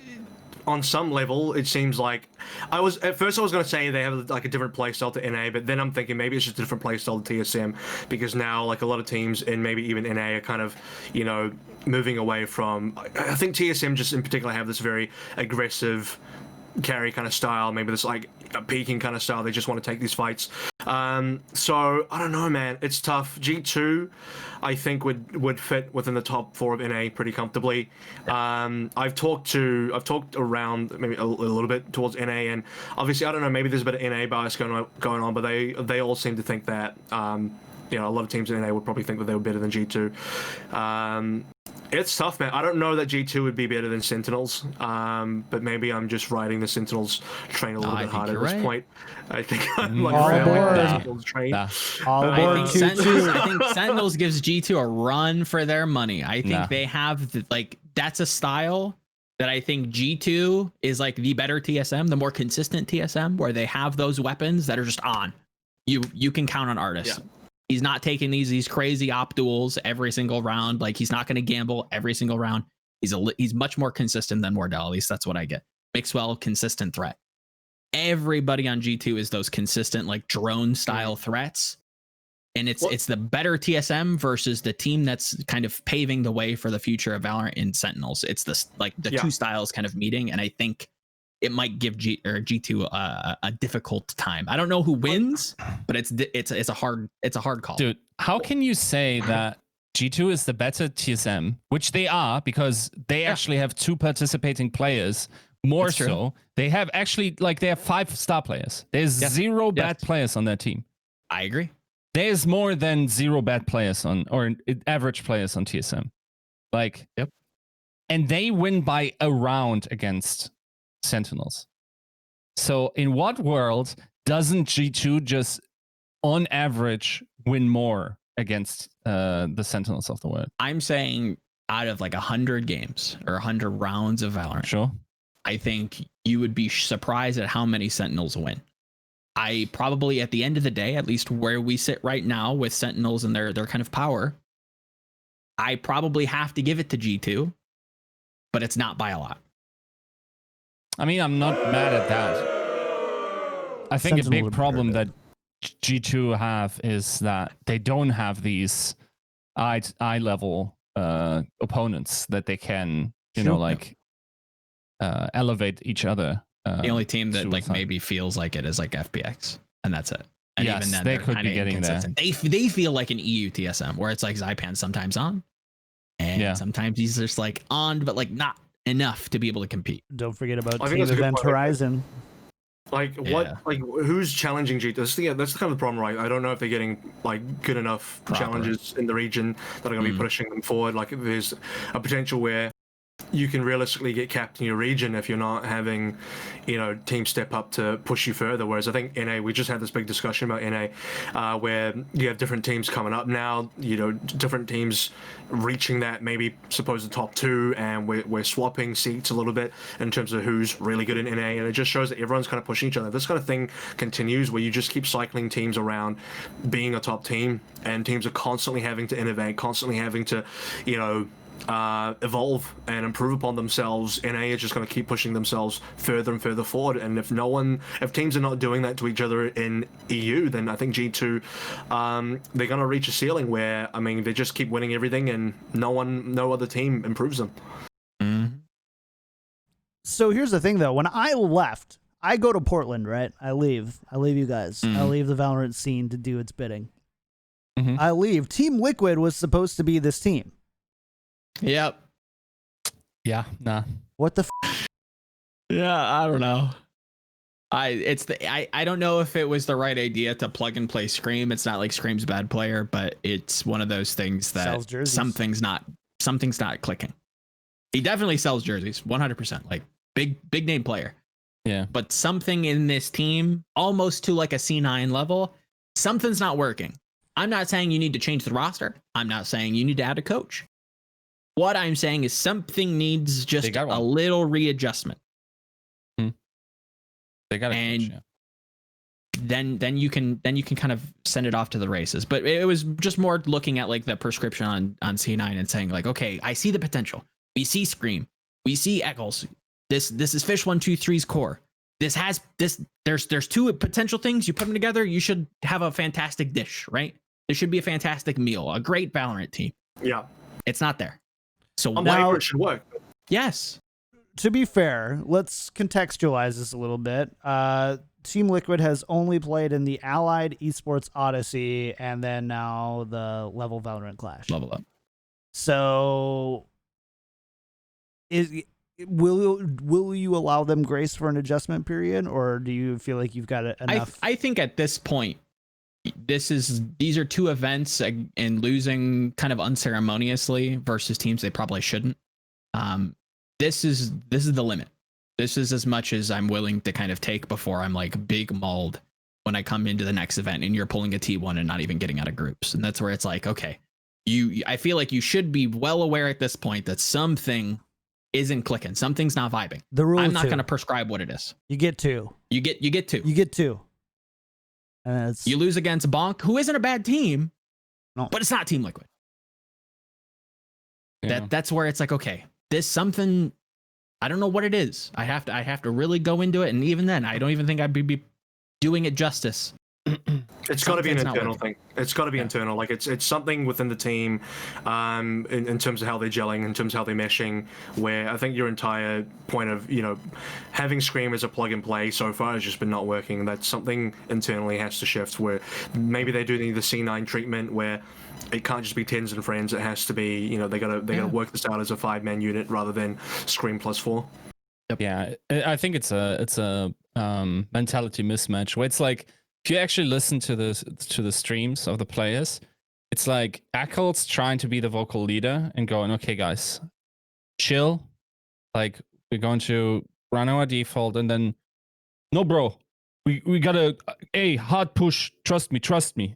on some level, it seems like at first I was going to say they have like a different playstyle to NA, but then I'm thinking maybe it's just a different playstyle to TSM, because now like a lot of teams and maybe even NA are kind of, you know, moving away from. I think TSM just in particular have this very aggressive carry kind of style, maybe this like a peaking kind of style. They just want to take these fights. So I don't know, man. It's tough. G2, I think would fit within the top 4 of NA pretty comfortably. I've talked around maybe a little bit towards NA, and obviously I don't know. Maybe there's a bit of NA bias going on, but they all seem to think that you know, a lot of teams in NA would probably think that they were better than G2. It's tough, man. I don't know that G2 would be better than Sentinels, but maybe I'm just riding the Sentinels train a little bit hard at this point. I think I'm like aboard. the Sentinels train. All aboard. I think Sentinels gives G2 a run for their money. I think they have that's a style that I think G2 is like the better TSM, the more consistent TSM, where they have those weapons that are just on. You can count on Artis. Yeah. He's not taking these crazy op duels every single round. Like, he's not going to gamble every single round. He's much more consistent than Wardell. At least that's what I get. Mixwell, consistent threat. Everybody on G2 is those consistent like drone style threats. And it's the better TSM versus the team that's kind of paving the way for the future of Valorant in Sentinels. It's the two styles kind of meeting, and I think it might give G2 a difficult time. I don't know who wins, but it's a hard call. Dude, how can you say that G2 is the better TSM, which they are, because they actually have 2 participating players. More That's so, true. They have actually they have 5 star players. There's 0 bad players on their team. I agree. There's more than 0 bad players or average players on TSM. And they win by a round against Sentinels. So in what world doesn't G2 just on average win more against the Sentinels of the world? I'm saying out of 100 games or 100 rounds of Valorant, sure, I think you would be surprised at how many Sentinels win. I probably, at the end of the day, at least where we sit right now with Sentinels and their kind of power, I probably have to give it to G2, but it's not by a lot. I mean, I'm not mad at that. I think a big problem that G2 have is that they don't have these eye level opponents that they can, elevate each other. The only team that maybe feels like it is FPX, and that's it. And yes, even then, they could be getting there. They feel like an EU TSM, where it's Zypan sometimes on, and sometimes he's just on, but not enough to be able to compete. Don't forget about Team Event Horizon. Who's challenging G2? That's kind of the problem, right? I don't know if they're getting good enough challenges in the region that are going to be pushing them forward. There's a potential where you can realistically get capped in your region if you're not having, teams step up to push you further. Whereas I think NA, we just had this big discussion about NA, where you have different teams coming up now, different teams reaching that maybe supposed top 2, and we're swapping seats a little bit in terms of who's really good in NA, and it just shows that everyone's kind of pushing each other. This kind of thing continues where you just keep cycling teams around being a top team, and teams are constantly having to innovate, constantly having to, evolve and improve upon themselves. NA is just going to keep pushing themselves further and further forward, and if teams are not doing that to each other in EU, then I think G2 they're going to reach a ceiling where they just keep winning everything, and no other team improves them. So here's the thing, though. When I left, I go to Portland, right? I leave you guys. I leave the Valorant scene to do its bidding. I leave. Team Liquid was supposed to be this team. Yep. Yeah. Nah. What the? Yeah, I don't know. I don't know if it was the right idea to plug and play Scream. It's not like Scream's a bad player, but it's one of those things that something's not clicking. He definitely sells jerseys, 100%. Big name player. Yeah. But something in this team, almost to like a C9 level, something's not working. I'm not saying you need to change the roster. I'm not saying you need to add a coach. What I'm saying is something needs just a little readjustment. They got a and coach, yeah. then you can kind of send it off to the races. But it was just more looking at like the prescription on C9 and saying like, okay, I see the potential. We see Scream. We see Eccles. This is Fish 123's core. There's two potential things. You put them together, you should have a fantastic dish, right? There should be a fantastic meal, a great Valorant team. Yeah. It's not there. So now it should work. Yes. To be fair, let's contextualize this a little bit. Team Liquid has only played in the Allied Esports Odyssey and then now the Level Valorant Clash. Level up. So will you allow them grace for an adjustment period, or do you feel like you've got enough? I think at this point, these are two events and losing kind of unceremoniously versus teams they probably shouldn't. This is the limit. This is as much as I'm willing to kind of take before I'm like big mauled when I come into the next event and you're pulling a T1 and not even getting out of groups. And that's where it's like, okay, I feel like you should be well aware at this point that something isn't clicking. Something's not vibing. The rule I'm not going to prescribe what it is. You get two. You get two. You get two. And you lose against Bonk, who isn't a bad team, no, but it's not Team Liquid. Yeah. That's where it's like, okay, this something, I don't know what it is. I have to really go into it, and even then, I don't even think I'd be doing it justice. It's got to be an internal thing. It's got to be internal. Like it's something within the team, in terms of how they're gelling, in terms of how they're meshing. Where I think your entire point of having Scream as a plug and play so far has just been not working. That's something internally has to shift. Where maybe they do need the C9 treatment where it can't just be tens and friends. It has to be they gotta work this out as a 5-man unit rather than Scream plus 4. Yep. Yeah, I think it's a mentality mismatch where it's like, if you actually listen to the streams of the players, it's like Eccles trying to be the vocal leader and going, okay, guys, chill. Like, we're going to run our default, and then, no, bro, we gotta, hard push, trust me.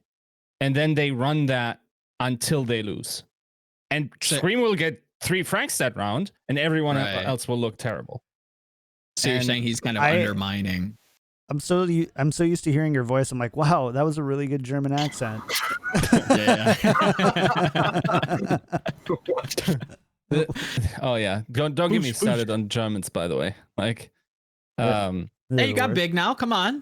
And then they run that until they lose. And Scream will get 3 franks that round, and everyone else will look terrible. So you're saying he's kind of undermining. I'm so used to hearing your voice. I'm like, wow, that was a really good German accent. Yeah. Oh yeah, don't get me started on Germans, by the way. Like, hey, you got big now. Come on.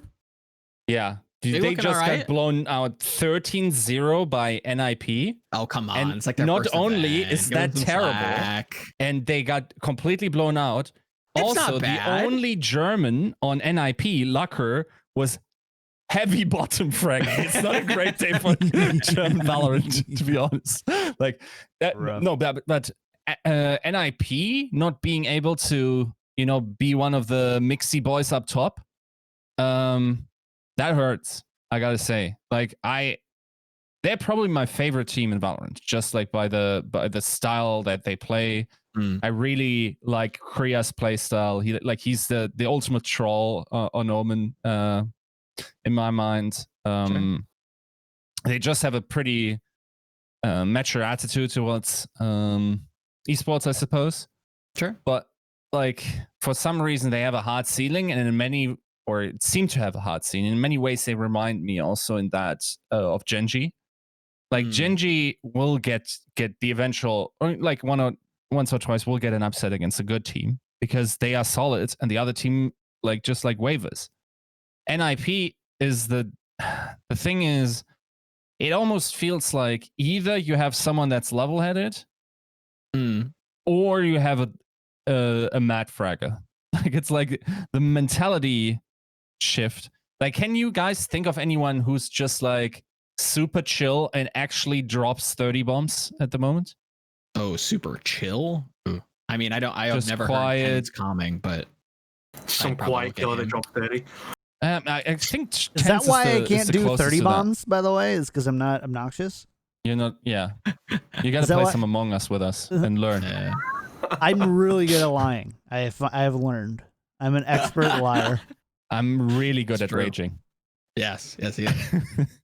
Yeah, they just got blown out 13-0 by NIP. Oh come on! And it's like their not first only event. is Give that them terrible, slack. and they got completely blown out. It's also, not bad. The only German on NIP, Lucker, was heavy bottom frag. It's not a great day for German Valorant, to be honest. Like that, no, but NIP not being able to, be one of the mixy boys up top, that hurts. I gotta say, like they're probably my favorite team in Valorant, just like by the style that they play. I really like Kriya's play style. He's the ultimate troll on Omen, in my mind. Sure. They just have a pretty mature attitude towards esports, I suppose. Sure. But like, for some reason they have a hard ceiling, and it seem to have a hard ceiling. In many ways they remind me also in that of Genji. Like Genji will get the eventual, or like once or twice will get an upset against a good team because they are solid and the other team just wavers. NIP is the thing is, it almost feels like either you have someone that's level-headed or you have a mad fragger. Like, it's like the mentality shift. Like, can you guys think of anyone who's just like super chill and actually drops 30 bombs at the moment? Oh, super chill. I mean, I've never quiet. heard it's calming, but some quiet killer that drops 30. I think is that why I can't do 30 bombs? By the way, is because I'm not obnoxious. You're not. Yeah, you got to play some Among Us with us and learn. I'm really good at lying. I have learned. I'm an expert liar. I'm really good It's at true. raging. Yes, yes,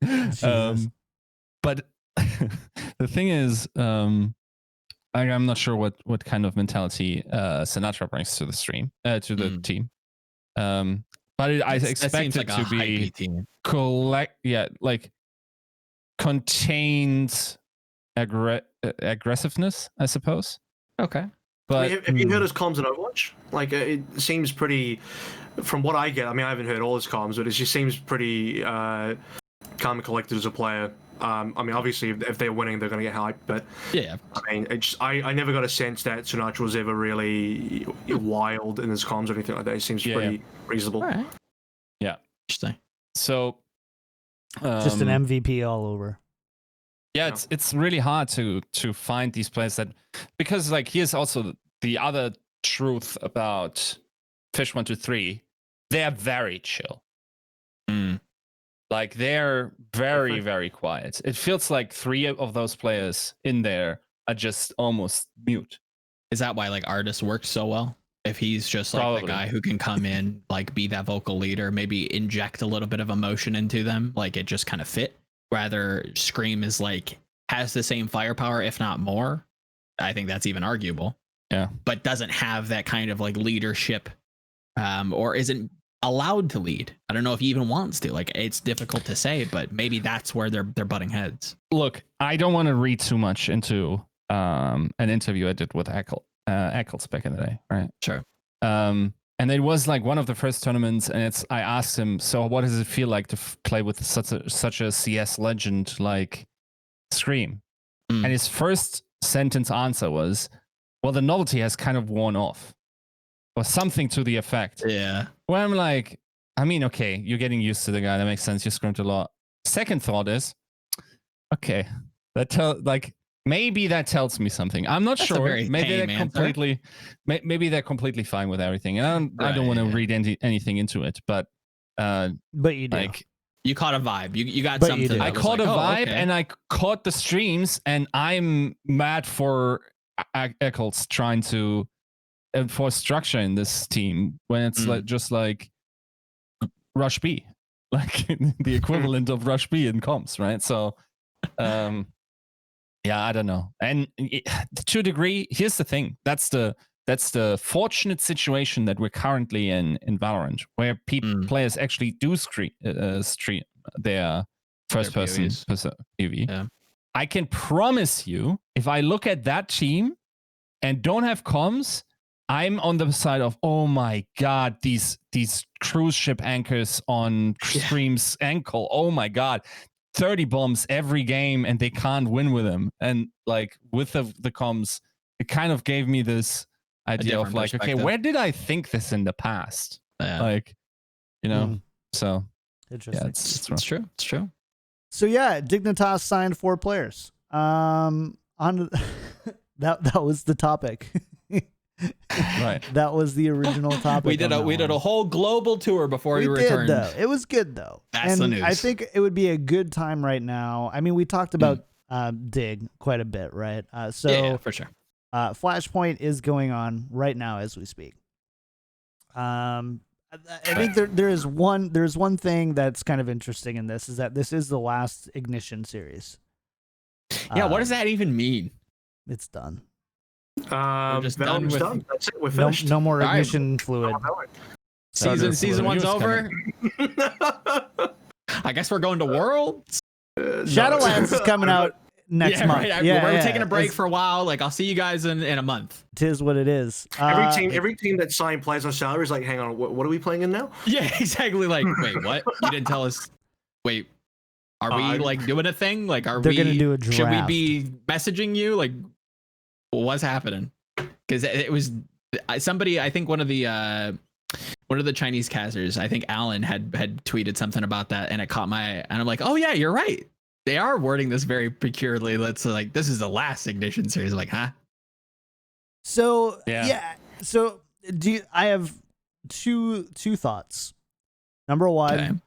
Jesus. But the thing is, I'm not sure what kind of mentality Sinatra brings to the stream, to the team. But I expect it to be like contained aggressiveness, I suppose. Okay. I But mean, have you heard his comms in Overwatch? Like, it seems pretty, from what I get, I mean, I haven't heard all his comms, but it just seems pretty calm and collected as a player. I mean, obviously, if they're winning, they're going to get hyped, but Yeah. I mean, I never got a sense that Sinatra was ever really wild in his comms or anything like that. He seems pretty reasonable. All right. Yeah. Interesting. So Just an MVP all over. Yeah, it's really hard to find these players that, because like here's also the other truth about Fish 123. They're very chill. Like they're very, very quiet. It feels like 3 of those players in there are just almost mute. Is that why like Artist works so well? If he's just like the guy who can come in, like be that vocal leader, maybe inject a little bit of emotion into them, like it just kind of fit. Rather, Scream is like has the same firepower, if not more. I think that's even arguable. Yeah, but doesn't have that kind of like leadership, or isn't allowed to lead. I don't know if he even wants to. Like, it's difficult to say, but maybe that's where they're butting heads. Look, I don't want to read too much into an interview I did with Eccles back in the day, right? Sure. And it was like one of the first tournaments, and I asked him, so what does it feel like to play with such a CS legend like Scream? And his first sentence answer was, well, the novelty has kind of worn off, or something to the effect. Yeah. Where I'm like, I mean, okay, you're getting used to the guy. That makes sense. You scrimmed a lot. Second thought is, okay, maybe that tells me something. I'm not sure. Maybe they're completely fine with everything. And I don't want to read anything into it, but you do. Like, you caught a vibe. You got something. I caught a vibe, and I caught the streams, and I'm mad for Eccles trying to enforce structure in this team when it's like Rush B, like the equivalent of Rush B in comps, right? So, yeah, I don't know. And to a degree, here's the thing: that's the fortunate situation that we're currently in Valorant, where players actually do stream their first-person PV. Yeah. I can promise you, if I look at that team and don't have comms, I'm on the side of, oh my god, these cruise ship anchors on Scream's ankle. Oh my god, 30 bombs every game, and they can't win with them. And like with the comms, it kind of gave me this idea of like, okay, where did I think this in the past? Yeah. Like, you know, so interesting. Yeah, it's true. It's true. So yeah, Dignitas signed 4 players. On that was the topic. Right. That was the original topic. We did a whole global tour before we returned. Though. It was good though. That's the news. I think it would be a good time right now. I mean, we talked about Dig quite a bit, right? So yeah, for sure. Flashpoint is going on right now as we speak. I think there's one thing that's kind of interesting in this, is that this is the last Ignition series. Yeah, what does that even mean? It's done. Just done with. That's it. We're finished. No more Ignition fluid. Season one's over. I guess we're going to Worlds. Shadowlands is coming out next month. Right. We're taking a break for a while. Like, I'll see you guys in a month. Tis what it is. Every team that signed players on salary is like, hang on, what are we playing in now? Yeah, exactly. Like, wait, what? You didn't tell us. Wait, are we like doing a thing? Like, they're gonna do a draft. Should we be messaging you? Like, what's happening? Because it was somebody. I think one of the Chinese casters, I think Alan had tweeted something about that, and it caught my eye. And I'm like, oh yeah, you're right. They are wording this very peculiarly. Let's like, this is the last Ignition series. Like, huh? So yeah. So I have two thoughts. Number one,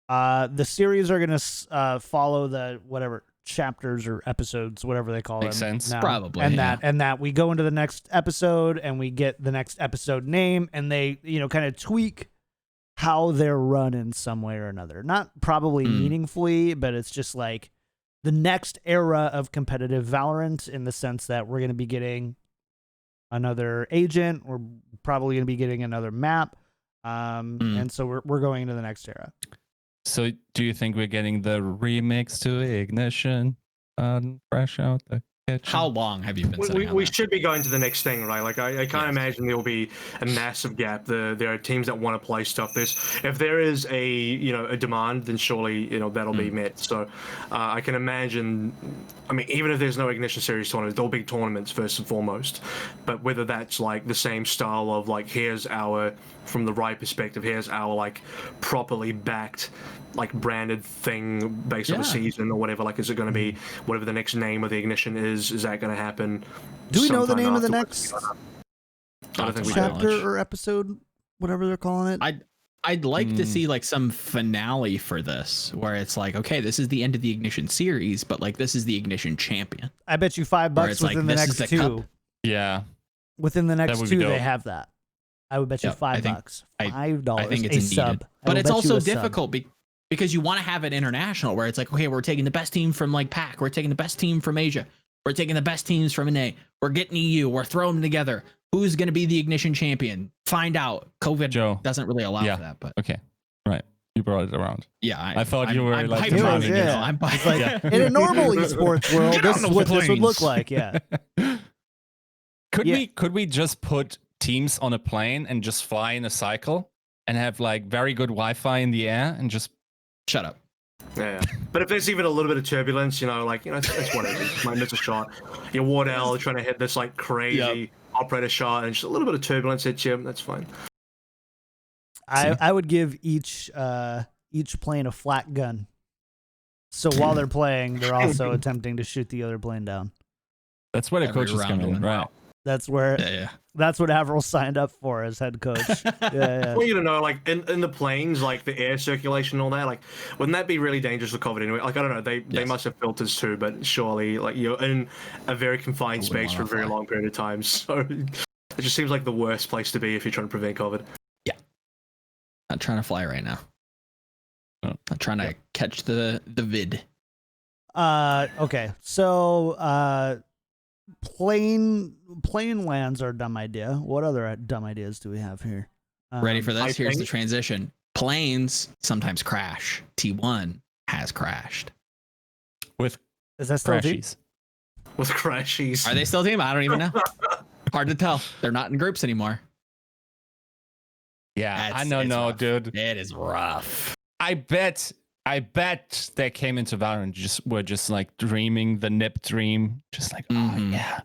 the series are gonna follow the whatever chapters or episodes, whatever they call Makes them. sense. Now. Probably, And yeah. that we go into the next episode and we get the next episode name, and they, kind of tweak how they're run in some way or another. Not probably meaningfully, but it's just like the next era of competitive Valorant, in the sense that we're going to be getting another agent. We're probably going to be getting another map. And so we're going into the next era. So do you think we're getting the remix to Ignition fresh out the kitchen? How long have you been sitting on We that? should be going to the next thing, right? Like I can't imagine there will be a massive gap. There are teams that want to play stuff. If there is a demand, then surely that'll be met. So I can imagine. I mean, even if there's no Ignition Series tournaments, there'll be tournaments first and foremost. But whether that's like the same style of like, here's our, from the right perspective, here's our like properly backed, like branded thing based on the season or whatever. Like, is it going to be whatever the next name of the Ignition is? Is that going to happen? Do we know the sometime name of the afterwards? next I don't think we do. chapter or episode, whatever they're calling it? I'd like to see like some finale for this, where it's like, okay, this is the end of the Ignition series, but like this is the Ignition champion. I bet you $5 Where it's like, within the this is next the two. cup. Yeah. Within the next would be two, they dope. have that. I would bet you Yep, I think- $5. $5. I think it's a needed. sub. I But will it's bet you also a sub. difficult because you want to have it international, where it's like, okay, we're taking the best team from like PAC, we're taking the best team from Asia, we're taking the best teams from NA, we're getting EU, we're throwing them together. Who's going to be the Ignition champion? Find out. COVID Joe. doesn't really allow Yeah. for that, but Okay. Right. You brought it around. yeah, I thought you were, I'm like, hyped He on was, it, yeah. I'm It's like, Yeah. in a normal esports world, Get this on is those what this would look planes. like. Yeah. Could we just put teams on a plane and just fly in a cycle and have like very good Wi-Fi in the air and just shut up. Yeah, but if there's even a little bit of turbulence, that's what it is. Might miss a shot. Your Wardell trying to hit this like crazy operator shot, and just a little bit of turbulence hits you. That's fine. I would give each plane a flat gun. So while they're playing, they're also attempting to shoot the other plane down. that's where the Every coaches come round in, right? That's where Yeah. that's what AVRL signed up for as head coach. Yeah. I want you to know, like in the planes, like the air circulation, and all that. Like, wouldn't that be really dangerous for COVID anyway? Like, I don't know. They Yes. must have filters too, but surely, like, you're in a very confined I wouldn't space for a wanna very fly. long period of time. So it just seems like the worst place to be if you're trying to prevent COVID. Not trying to fly right now. Oh. Not trying to catch the vid. Okay. So plane lands are a dumb idea. What other dumb ideas do we have here? Ready for I this? Here's the think- transition. Planes sometimes crash. T1 has crashed. With Is that still a team? crashies. With crashies. Are they still a team? I don't even know. Hard to tell. They're not in groups anymore. Yeah, It's rough. dude. It is rough. I bet they came into Valorant were just like dreaming the NIP dream, just like, oh Mhm. yeah,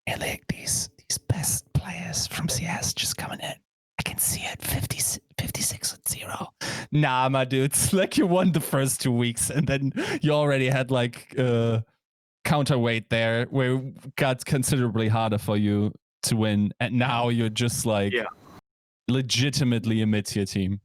and like these best players from CS just coming in. I can see it, 56-0. Nah, my dudes, like you won the first 2 weeks, and then you already had like counterweight there, where it got considerably harder for you to win, and now you're just like legitimately a mid-tier team.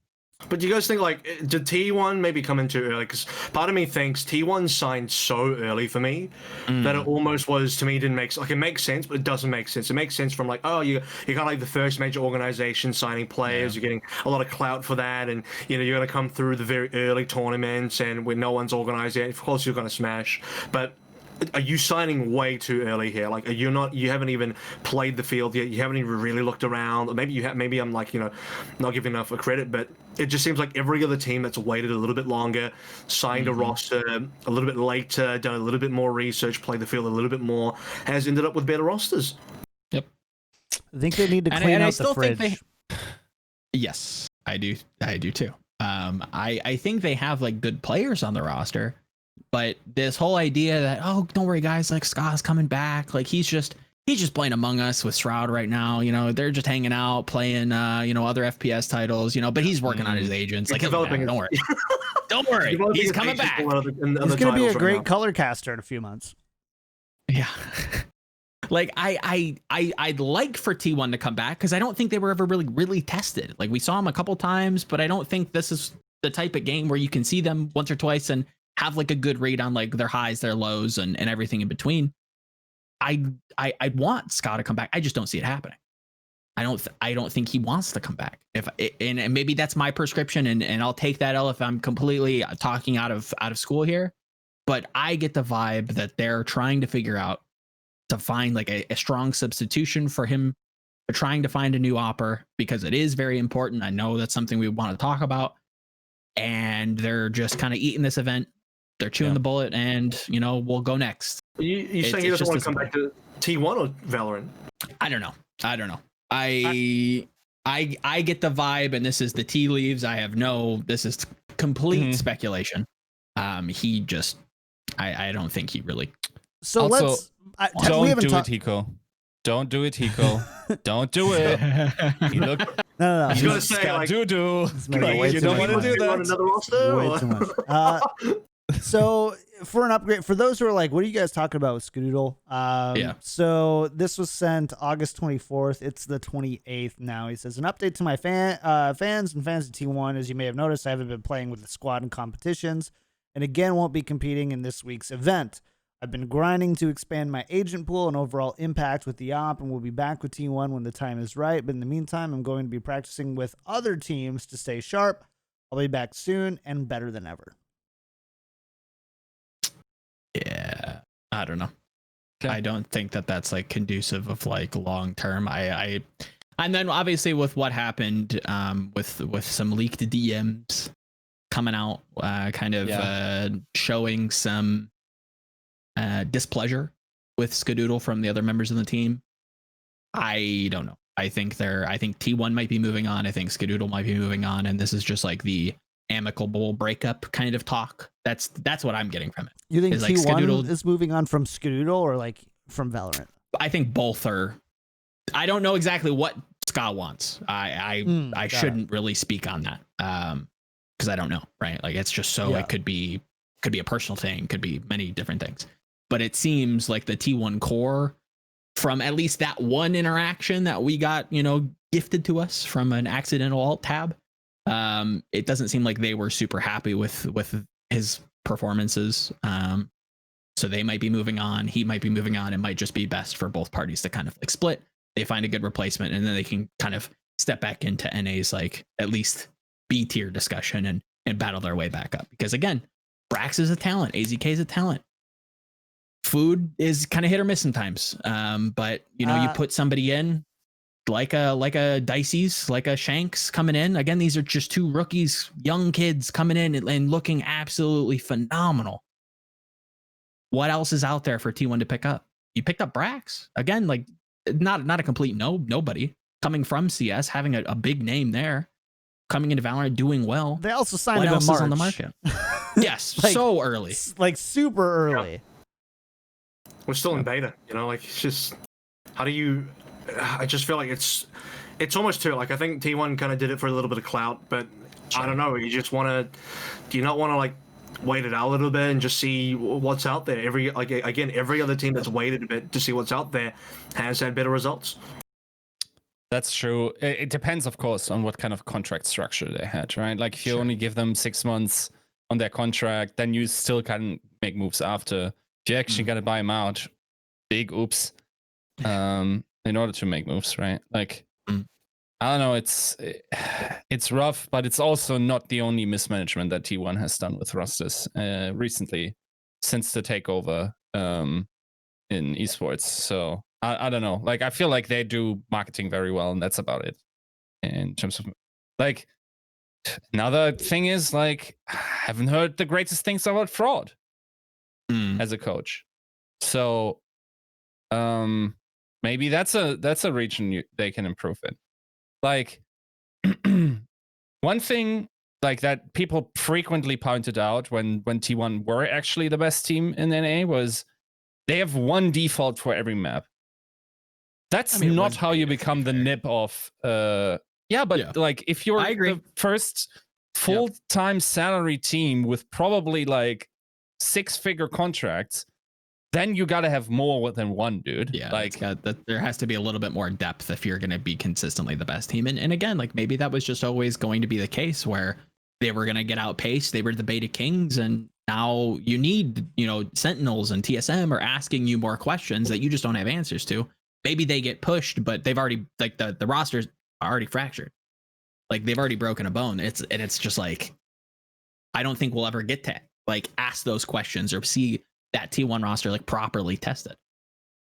But do you guys think, like, did T1 maybe come in too early? Because part of me thinks T1 signed so early for me that it almost was, to me, didn't make like, it makes sense, but it doesn't make sense. It makes sense from like, oh, you got like the first major organization signing players, you're getting a lot of clout for that, and you're gonna come through the very early tournaments, and when no one's organized yet, of course you're gonna smash. But are you signing way too early here? Like, you haven't even played the field yet. You haven't even really looked around. Or maybe you have. Maybe I'm like, not giving enough of credit. But it just seems like every other team that's waited a little bit longer, signed a roster a little bit later, done a little bit more research, played the field a little bit more, has ended up with better rosters. I think they need to And clean I out still the think fridge. Yes, I do. I do too. I think they have like good players on the roster, but this whole idea that, oh, don't worry guys, like Ska's coming back, like he's just playing Among Us with Shroud right now, they're just hanging out playing other FPS titles, but he's working on his agents, like developing don't worry. Don't worry. He's coming back. He's going to be a great color caster in a few months. Yeah. Like I'd like for T1 to come back, because I don't think they were ever really tested. Like we saw them a couple times, but I don't think this is the type of game where you can see them once or twice and have like a good read on like their highs, their lows, and everything in between. I want Scott to come back. I just don't see it happening. I don't think he wants to come back. And maybe that's my prescription, and I'll take that L if I'm completely talking out of school here. But I get the vibe that they're trying to figure out to find like a strong substitution for him. They're trying to find a new opper because it is very important. I know that's something we want to talk about. And they're just kind of eating this event. They're chewing the bullet, and we'll go next. You saying he doesn't want to come back to T1 or Valorant? I don't know. I get the vibe, and this is the tea leaves. This is complete speculation. He just, I don't think he really. So also, don't do it, Hiko. Don't do it, Hiko. Don't do it. You look. No. He's gonna say like, you don't want to do that. Another roster, way too much. So for an upgrade, for those who are like, what are you guys talking about with Skadoodle? So this was sent August 24th. It's the 28th now. He says, an update to my fans and fans of T1. As you may have noticed, I haven't been playing with the squad in competitions, and again won't be competing in this week's event. I've been grinding to expand my agent pool and overall impact with the op, and we'll be back with T1 when the time is right. But in the meantime, I'm going to be practicing with other teams to stay sharp. I'll be back soon and better than ever. Yeah, I don't know. Okay. I don't think that that's like conducive of like long term. And then obviously with what happened with some leaked DMs coming out, showing some displeasure with Skadoodle from the other members of the team. I don't know. I think T1 might be moving on. I think Skadoodle might be moving on, and this is just like the amicable breakup kind of talk. That's what I'm getting from it. You think T1 T1 is moving on from Skadoodle or like from Valorant? I think both are. I don't know exactly what Scott wants. I shouldn't really speak on that because I don't know, right? Like it's just so it could be a personal thing, could be many different things. But it seems like the T1 core, from at least that one interaction that we got, gifted to us from an accidental alt tab, it doesn't seem like they were super happy with his performances. So they might be moving on. He might be moving on. It might just be best for both parties to kind of like split. They find a good replacement, and then they can kind of step back into NA's like at least B tier discussion and battle their way back up. Because again, Brax is a talent. AZK is a talent. Food is kind of hit or miss sometimes. But you put somebody in like a Dicey's, like a Shanks coming in. Again, these are just two rookies, young kids coming in and looking absolutely phenomenal. What else is out there for T1 to pick up? You picked up Brax. Again, like not a complete nobody. Coming from CS, having a big name there. Coming into Valorant, doing well. They also signed what him else in March. Is on the market? Yes, Like, so early. Like super early. Yeah. We're still in beta, like it's just, how do you, I just feel like it's almost too, like I think T1 kind of did it for a little bit of clout, but I don't know, do you not want to like wait it out a little bit and just see what's out there? Every other team that's waited a bit to see what's out there has had better results. That's true. It depends, of course, on what kind of contract structure they had, right? Like if you only give them 6 months on their contract, then you still can make moves after. If you actually got to buy them out, big oops, in order to make moves, right? Like, I don't know, it's rough, but it's also not the only mismanagement that T1 has done with rosters recently since the takeover in esports. So I don't know. Like, I feel like they do marketing very well, and that's about it. In terms of like, another thing is like, I haven't heard the greatest things about Fraud as a coach. So maybe that's a region they can improve in. Like, one thing like that people frequently pointed out when T1 were actually the best team in NA was they have one default for every map. That's not how you become the nib of like if you're the first full-time salary team with probably like 6-figure contracts, then you got to have more than one, dude. Yeah, like there has to be a little bit more depth if you're going to be consistently the best team. And again, like maybe that was just always going to be the case where they were going to get outpaced. They were the beta kings, and Now you need, Sentinels and TSM are asking you more questions that you just don't have answers to. Maybe they get pushed, but they've already, like, the rosters are already fractured. Like, they've already broken a bone. It's just like, I don't think we'll ever get to like ask those questions or see that T1 roster like properly tested.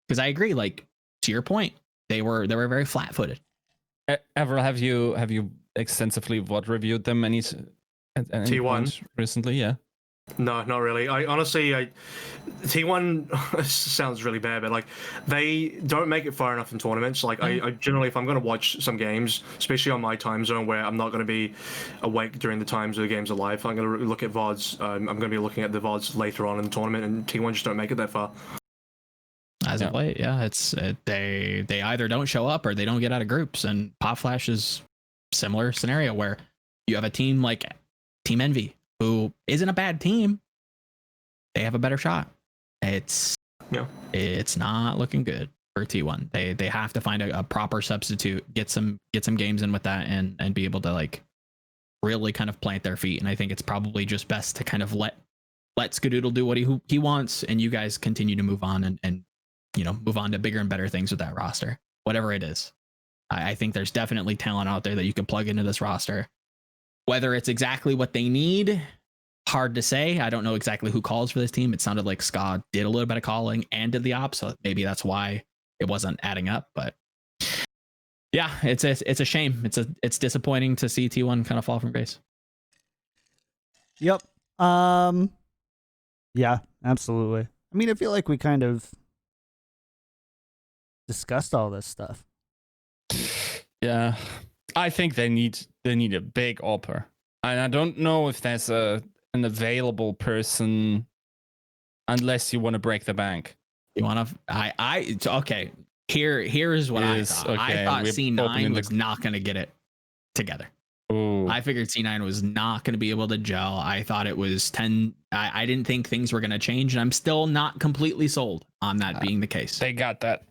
Because I agree, like, to your point, they were very flat-footed. Ever have you extensively reviewed them at any T1 point recently? Yeah. No, not really. I honestly, T1 sounds really bad, but like they don't make it far enough in tournaments. Like I generally, if I'm going to watch some games, especially on my time zone where I'm not going to be awake during the times where the games are live, I'm going to look at VODs. I'm going to be looking at the VODs later on in the tournament, and T1 just don't make it that far. As of late, yeah, it's they either don't show up or they don't get out of groups. And Pop Flash is similar scenario where you have a team like Team Envy, who isn't a bad team. They have a better shot. It's not looking good for T1. They have to find a proper substitute, get some games in with that, and be able to like really kind of plant their feet. And I think it's probably just best to kind of let Skadoodle do what he wants, and you guys continue to move on and move on to bigger and better things with that roster, whatever it is. I think there's definitely talent out there that you can plug into this roster. Whether it's exactly what they need, hard to say. I don't know exactly who calls for this team. It sounded like Ska did a little bit of calling and did the ops, so maybe that's why it wasn't adding up. But yeah, it's a shame. It's disappointing to see T1 kind of fall from grace. Yep. Yeah, absolutely. I mean, I feel like we kind of discussed all this stuff. Yeah, I think they need a big AWPer, and I don't know if there's an available person, unless you want to break the bank. You want to? Okay. Here is what I thought. Okay, I thought C9 was not going to get it together. Ooh. I figured C9 was not going to be able to gel. I thought it was 10. I didn't think things were going to change, and I'm still not completely sold on that being the case. They got that.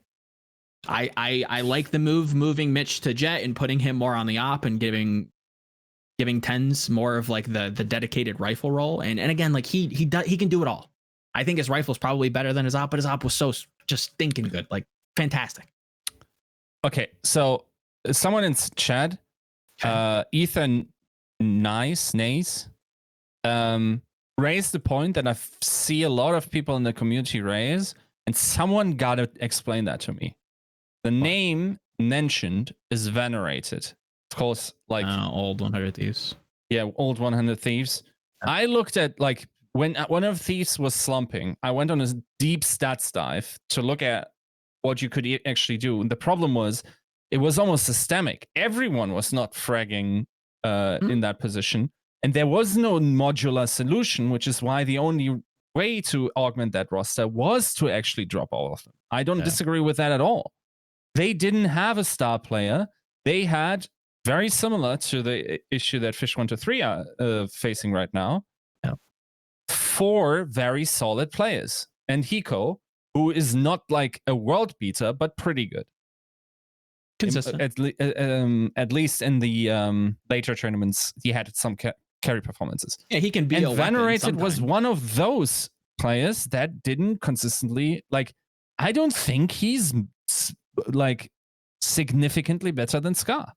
I like the moving Mitch to Jet and putting him more on the op and giving Tens more of like the dedicated rifle role. And again, like he can do it all. I think his rifle's probably better than his op, but his op was so just stinking good, like fantastic. Okay, so someone in chat, Ethan Nace, raised the point that I see a lot of people in the community raise, and someone got to explain that to me. The name mentioned is venerated. Of course, like old 100 Thieves. Yeah, old 100 Thieves. I looked at like when 100 Thieves was slumping, I went on a deep stats dive to look at what you could actually do. And the problem was it was almost systemic. Everyone was not fragging in that position. And there was no modular solution, which is why the only way to augment that roster was to actually drop all of them. I don't disagree with that at all. They didn't have a star player. They had, very similar to the issue that Fish123 are facing right now, 4 very solid players. And Hiko, who is not like a world beater, but pretty good. Consistent. At least in the later tournaments, he had some carry performances. Yeah, he can be and a Venerated was one of those players that didn't consistently, like, I don't think he's like significantly better than Ska.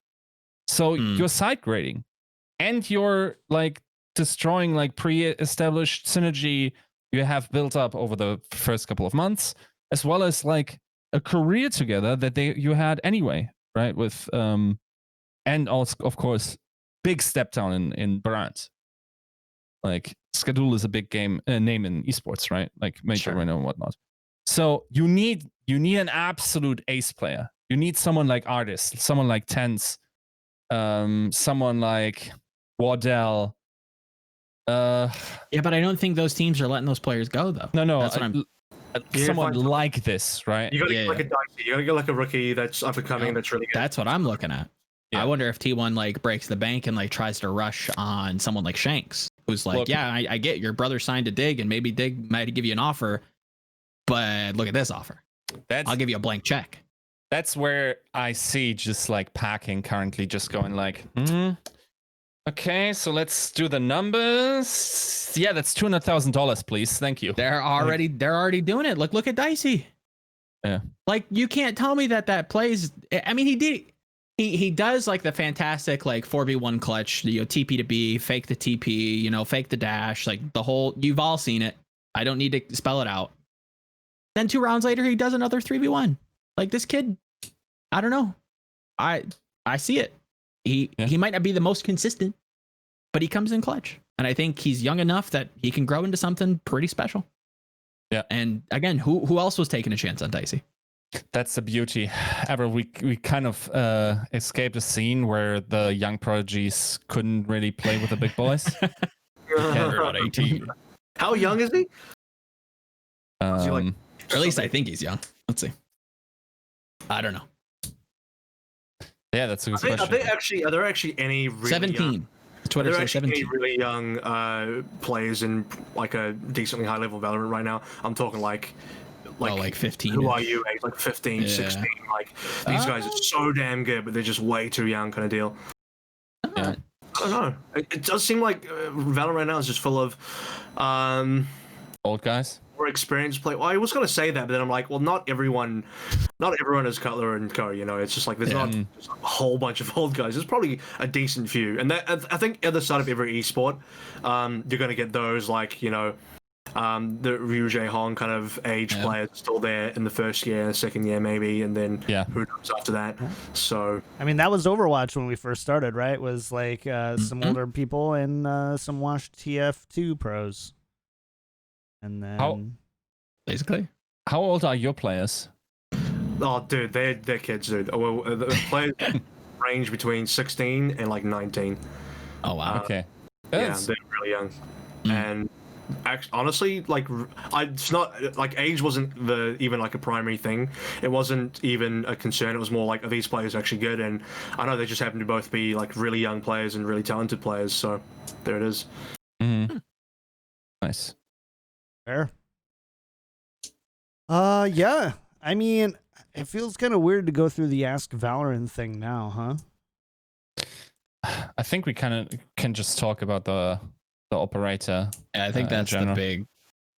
So you're side grading and you're like destroying like pre-established synergy you have built up over the first couple of months, as well as like a career together that you had anyway, right? With and also, of course, big step down in Brant. Like Skadoodle is a big name in esports, right? Like major winner and whatnot. So you need an absolute ace player. You need someone like Artist, someone like Tense, someone like Wardell. Yeah, but I don't think those teams are letting those players go, though. No, that's what I'm. Someone like this, right? You gotta get like a dicey. You gotta get like a rookie that's up and coming. That's really good. That's what I'm looking at. Yeah. I wonder if T1 like breaks the bank and like tries to rush on someone like Shanks, who's like, I get your brother signed to Dig, and maybe Dig might give you an offer, but look at this offer. I'll give you a blank check. That's where I see just like Packing currently just going like, Okay, so let's do the numbers. Yeah, that's $200,000, please. Thank you. They're already doing it. Look at Dicey. Yeah. Like, you can't tell me that plays. I mean, he does like the fantastic like 4v1 clutch, TP to B, fake the TP, fake the dash, like the whole. You've all seen it. I don't need to spell it out. Then 2 rounds later, he does another 3v1. Like, this kid, I don't know. I see it. He might not be the most consistent, but he comes in clutch. And I think he's young enough that he can grow into something pretty special. Yeah. And again, who else was taking a chance on Dicey? That's the beauty. We kind of escaped a scene where the young prodigies couldn't really play with the big boys. They're about 18. How young is he? Is he like, or at least I think he's young. Let's see. I don't know. Yeah, that's a good question. Are there actually any really 17? Young, Twitter says 17. Any really young players in like a decently high level Valorant right now? I'm talking like 15. Who are you? Like 15, 16. Like these guys are so damn good, but they're just way too young, kind of deal. Yeah. I don't know. It does seem like Valorant right now is just full of old guys. More experienced play. Well, I was gonna say that, but then I'm like, well, not everyone is Cutler and Co. It's just like there's not just a whole bunch of old guys. There's probably a decent few, and that I think at the start of every esport, you're gonna get those like the Ryu Jae Hong kind of age players still there in the first year, second year maybe, and then who knows after that. So I mean, that was Overwatch when we first started, right? It was like some older people and some washed TF2 pros. And then basically, how old are your players? Oh, dude, they're kids, dude. Well, the players range between 16 and like 19. Oh wow. Okay. Yeah, they're really young. And honestly, like, it's not like age wasn't even like a primary thing. It wasn't even a concern. It was more like, are these players actually good? And I know they just happen to both be like really young players and really talented players. So there it is. Nice. Fair. Yeah. I mean, it feels kind of weird to go through the Ask Valorant thing now, huh? I think we kind of can just talk about the operator. Yeah, I think that's the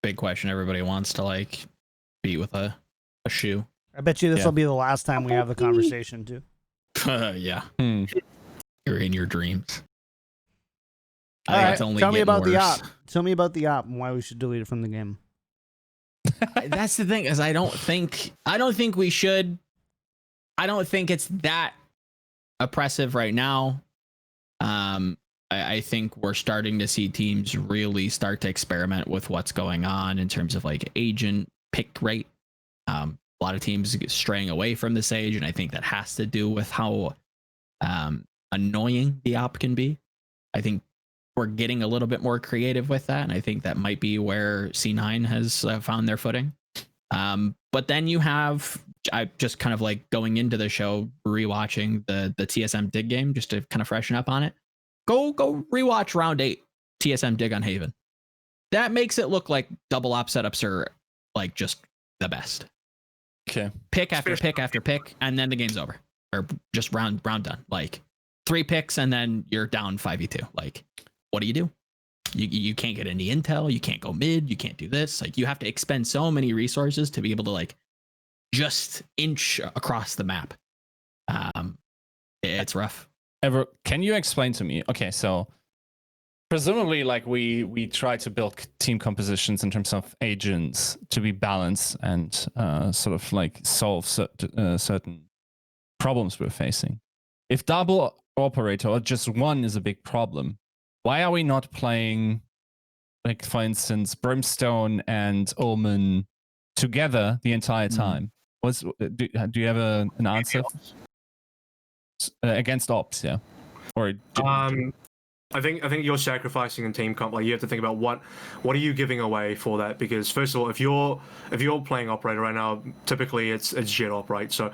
big question everybody wants to like beat with a shoe. I bet you this will be the last time we have the conversation too. Yeah. You're in your dreams. All right, tell me about the op. Tell me about the op and why we should delete it from the game. That's the thing, is I don't think we should. I don't think it's that oppressive right now. I think we're starting to see teams really start to experiment with what's going on in terms of like agent pick rate. A lot of teams straying away from this age, and I think that has to do with how annoying the op can be. I think we're getting a little bit more creative with that, and I think that might be where C9 has found their footing. But then you have, I just kind of like going into the show, rewatching the TSM Dig game just to kind of freshen up on it. Go rewatch round 8 TSM Dig on Haven. That makes it look like double op setups are like just the best. Okay. Pick after pick after pick, and then the game's over, or just round done. Like 3 picks, and then you're down 5v2. Like, what do? You can't get any intel. You can't go mid. You can't do this. Like, you have to expend so many resources to be able to like just inch across the map. It's rough. Can you explain to me? Okay, so presumably, like we try to build team compositions in terms of agents to be balanced and sort of like solve certain problems we're facing. If double operator or just one is a big problem, why are we not playing, like, for instance, Brimstone and Omen together the entire time? Do you have an answer? Against ops, yeah. Or I think you're sacrificing in team comp. Like, you have to think about what are you giving away for that? Because first of all, if you're playing operator right now, typically it's jet op, right? So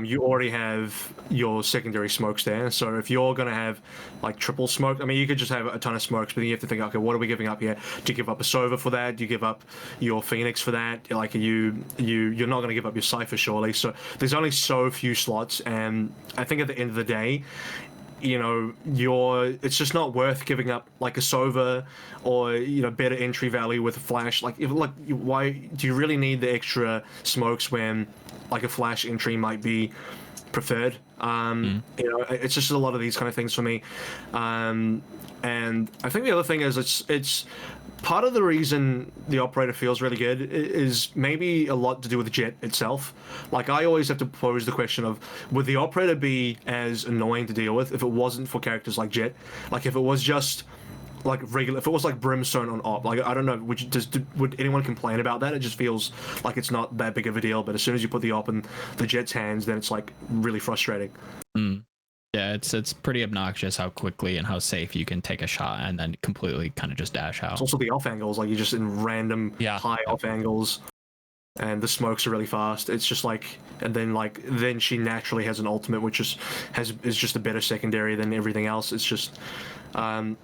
you already have your secondary smokes there. So if you're gonna have like triple smoke, I mean, you could just have a ton of smokes, but then you have to think, okay, what are we giving up here? Do you give up a Sova for that? Do you give up your Phoenix for that? Like, you're not gonna give up your Cypher surely. So there's only so few slots, and I think at the end of the day, you know, it's just not worth giving up like a Sova or, you know, better entry value with a flash. Like, why do you really need the extra smokes when like a flash entry might be preferred? You know, it's just a lot of these kind of things for me. And I think the other thing is it's part of the reason the operator feels really good is maybe a lot to do with Jet itself. Like, I always have to pose the question of, would the operator be as annoying to deal with if it wasn't for characters like Jet? Like, if it was just like regular, if it was like Brimstone on op, like, I don't know, would anyone complain about that? It just feels like it's not that big of a deal, but as soon as you put the op in the Jet's hands, then it's like really frustrating. Yeah, it's pretty obnoxious how quickly and how safe you can take a shot and then completely kind of just dash out. It's also the off angles, like, you're just in random high off angles, and the smokes are really fast. It's just like, and then she naturally has an ultimate, which is just a better secondary than everything else. It's just, I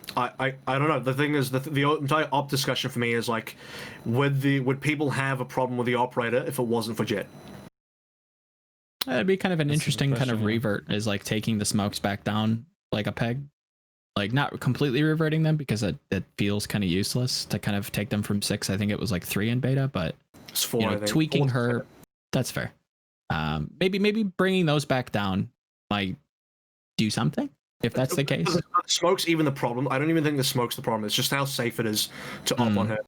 don't know. The thing is, the entire op discussion for me is like, would people have a problem with the operator if it wasn't for Jet? It'd be kind of an interesting kind of revert, is like taking the smokes back down like a peg, like not completely reverting them, because it feels kind of useless to kind of take them from 6. I think it was like 3 in beta, but it's 4, you know, tweaking her, that's fair. Maybe bringing those back down might do something, if that's the case. The smoke's even the problem. I don't even think the smoke's the problem. It's just how safe it is to op on her,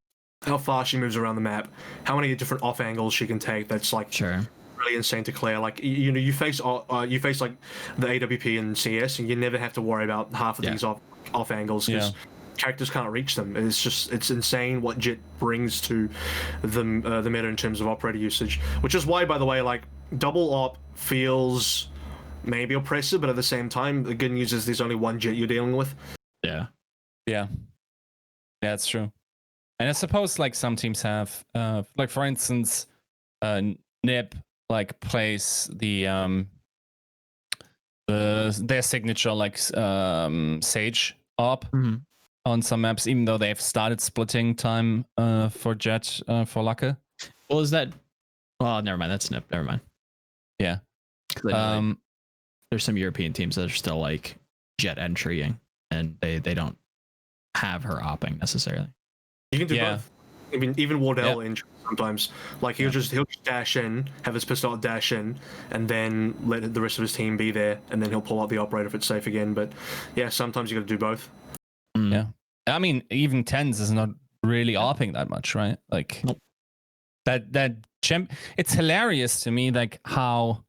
how far she moves around the map, how many different off angles she can take. That's like really insane to clear. Like, you know, you face like the AWP and CS, and you never have to worry about half of these off angles because characters can't reach them. It's insane what Jet brings to the meta in terms of operator usage, which is why, by the way, like, double op feels maybe oppressive, but at the same time, the good news is there's only one Jet you're dealing with. Yeah, it's true. And I suppose like some teams have, like, for instance, Nip like plays their signature like Sage op on some maps, even though they've started splitting time for Jet for Lacke. Well, is that? Well, never mind. That's Nip. Never mind. Yeah. There's some European teams that are still like Jet entrying, and they don't have her opping necessarily. You can do both. I mean, even Wardell entry sometimes. Like, he'll just dash in, have his pistol dash in, and then let the rest of his team be there, and then he'll pull out the operator if it's safe again. But yeah, sometimes you got to do both. Yeah, I mean, even Tens is not really opping that much, right? Like, that champ. It's hilarious to me, like, how,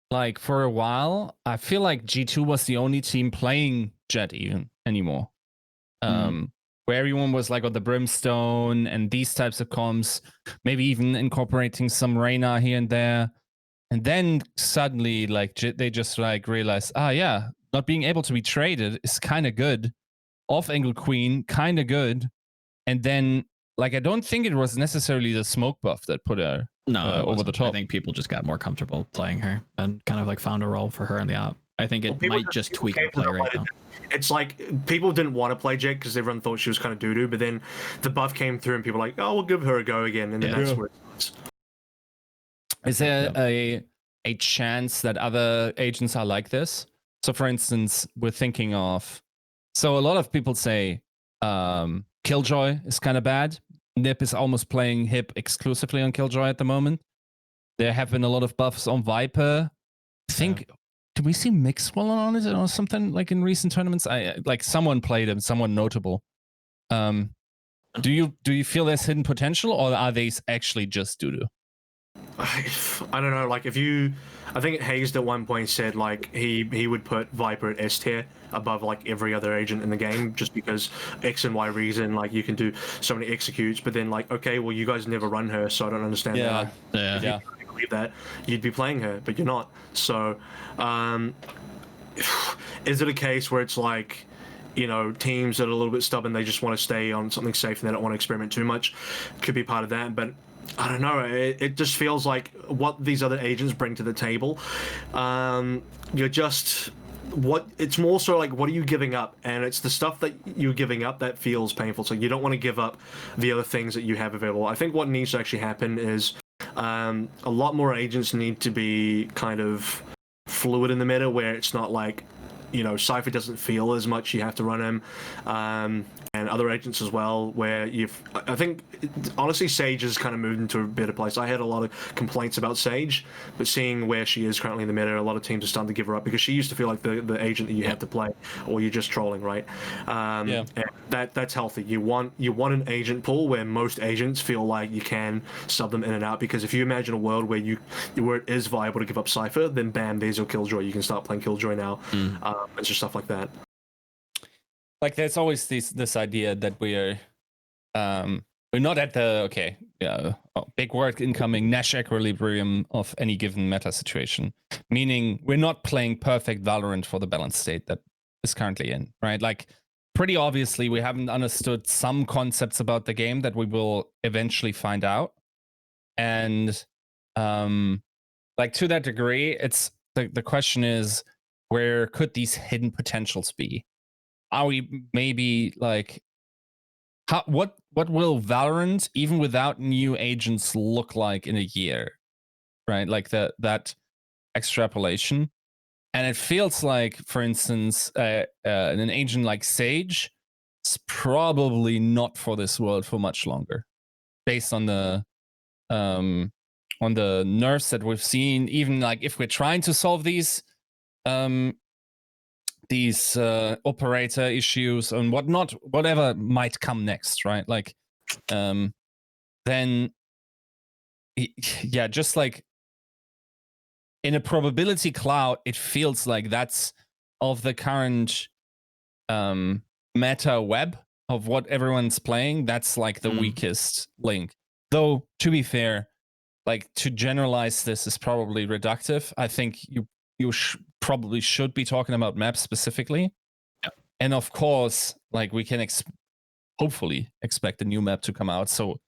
like, for a while I feel like G2 was the only team playing Jet even anymore. Where everyone was like on the Brimstone and these types of comms, maybe even incorporating some Reyna here and there. And then suddenly, like, they just like realized, not being able to be traded is kind of good. Off-angle Queen, kind of good. And then, like, I don't think it was necessarily the smoke buff that put her over the top. I think people just got more comfortable playing her and kind of like found a role for her in the op. I think it might just tweak the play right now. It's like, people didn't want to play Jet because everyone thought she was kind of doo-doo, but then the buff came through and people were like, oh, we'll give her a go again, and then that's where it starts. Is there a chance that other agents are like this? So, for instance, we're thinking of... So a lot of people say Killjoy is kind of bad. Nip is almost playing Hip exclusively on Killjoy at the moment. There have been a lot of buffs on Viper. I think... Did we see Mixwell on it or something like in recent tournaments? Like someone played him, someone notable. Do you feel there's hidden potential, or are they actually just doo-doo? I don't know. Like, I think Hayes at one point said like he would put Viper at S tier above like every other agent in the game, just because X and Y reason. Like, you can do so many executes, but then like, okay, well, you guys never run her, so I don't understand that. Yeah. That you'd be playing her, but you're not. So is it a case where it's like, you know, teams that are a little bit stubborn, they just want to stay on something safe and they don't want to experiment too much? Could be part of that, but I don't know. It just feels like what these other agents bring to the table, it's more so like, what are you giving up? And it's the stuff that you're giving up that feels painful. So you don't want to give up the other things that you have available. I think what needs to actually happen is a lot more agents need to be kind of fluid in the meta, where it's not like you know, Cypher doesn't feel as much. You have to run him, and other agents as well. Where I think honestly, Sage has kind of moved into a better place. I had a lot of complaints about Sage, but seeing where she is currently in the meta, a lot of teams are starting to give her up because she used to feel like the agent that you have to play, or you're just trolling, right? And that's healthy. You want an agent pool where most agents feel like you can sub them in and out, because if you imagine a world where it is viable to give up Cypher, then bam, there's your Killjoy. You can start playing Killjoy now. It's just stuff like that. Like there's always this idea that we're not at the big word incoming Nash equilibrium of any given meta situation, meaning we're not playing perfect Valorant for the balance state that is currently in, right? Like pretty obviously we haven't understood some concepts about the game that we will eventually find out, and like to that degree, it's the question is, where could these hidden potentials be? Are we maybe like, what will Valorant, even without new agents, look like in a year, right? Like that extrapolation. And it feels like, for instance, an agent like Sage is probably not for this world for much longer, based on the nerfs that we've seen. Even like if we're trying to solve these operator issues and whatnot, whatever might come next, right? Like, then, yeah, just like in a probability cloud, it feels like that's of the current meta web of what everyone's playing. That's like the weakest link. Though, to be fair, like to generalize this is probably reductive. I think you probably should be talking about maps specifically. Yeah. And of course, like we can hopefully expect a new map to come out. So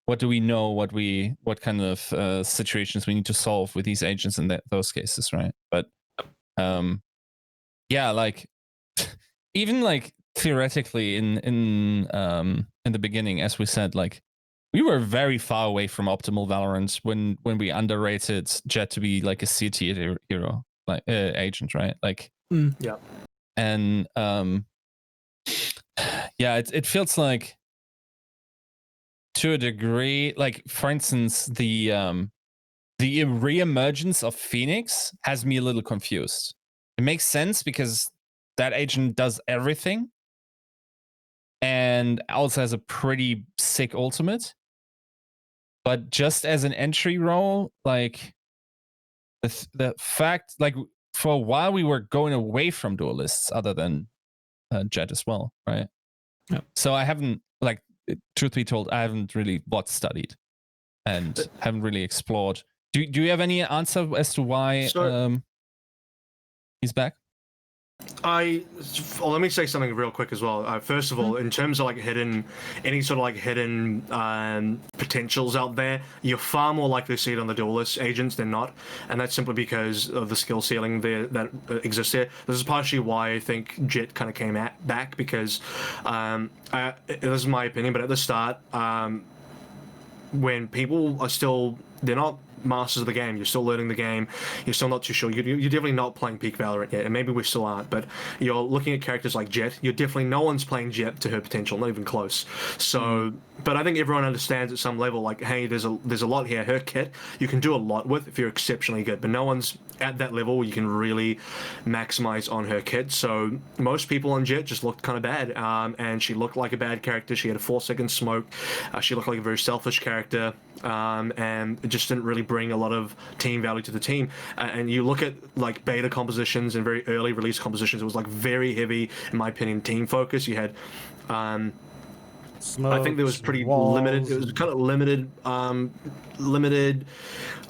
what do we know? What kind of situations we need to solve with these agents in those cases, right? But yeah, like even like theoretically in the beginning, as we said, like we were very far away from optimal Valorant when we underrated Jet to be like a C tier hero, like agent, right? Like yeah. And yeah, it feels like, to a degree, like for instance, the reemergence of Phoenix has me a little confused. It makes sense because that agent does everything and also has a pretty sick ultimate. But just as an entry role, like the fact, like for a while we were going away from duelists, other than Jet as well, right? Yeah. So I haven't, like, truth be told, I haven't really studied and haven't really explored. Do you have any answer as to why he's back? Let me say something real quick as well. First of all, in terms of like any sort of hidden potentials out there, you're far more likely to see it on the duelist agents than not, and that's simply because of the skill ceiling there that exists there. This is partially why I think Jet kind of came back, because this is my opinion, but at the start, when people are they're not masters of the game, you're still learning the game, you're still not too sure, you're definitely not playing peak Valorant yet, and maybe we still aren't, but you're looking at characters like Jet, no one's playing Jet to her potential, not even close. So but I think everyone understands at some level, like, hey, there's a lot here. Her kit you can do a lot with if you're exceptionally good, but no one's at that level where you can really maximize on her kit. So most people on Jet just looked kind of bad, and she looked like a bad character. She had a 4-second smoke. She looked like a very selfish character, and it just didn't really bring a lot of team value to the team. And you look at like beta compositions and very early release compositions, it was like very heavy, in my opinion, team focus. You had Smokes, I think there was pretty walls, limited. It was kind of limited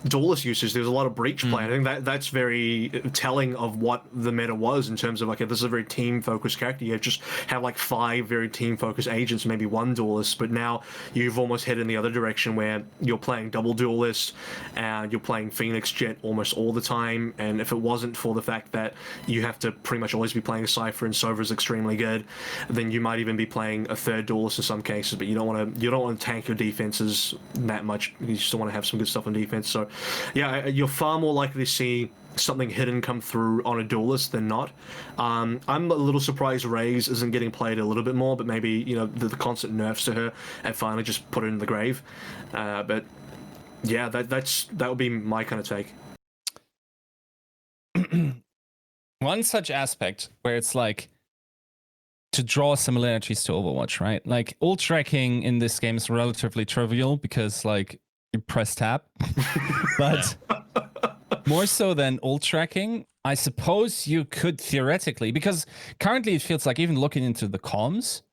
duelist usage. There was a lot of breach play. I think that's very telling of what the meta was in terms of like, this is a very team focused character. You just have like 5 very team focused agents, maybe 1 duelist, but now you've almost headed in the other direction where you're playing double duelists and you're playing Phoenix Jet almost all the time. And if it wasn't for the fact that you have to pretty much always be playing a Cypher and Sova is extremely good, then you might even be playing a 3rd duelist in some cases, but you don't want to tank your defenses that much. You still want to have some good stuff on defense. So, yeah, you're far more likely to see something hidden come through on a duelist than not. I'm a little surprised Raze isn't getting played a little bit more, but maybe, you know, the constant nerfs to her and finally just put her in the grave. But yeah, that would be my kind of take. One such aspect where it's like to draw similarities to Overwatch, right? Like ult tracking in this game is relatively trivial because like you press tab, but more so than ult tracking, I suppose you could theoretically, because currently it feels like, even looking into the comms,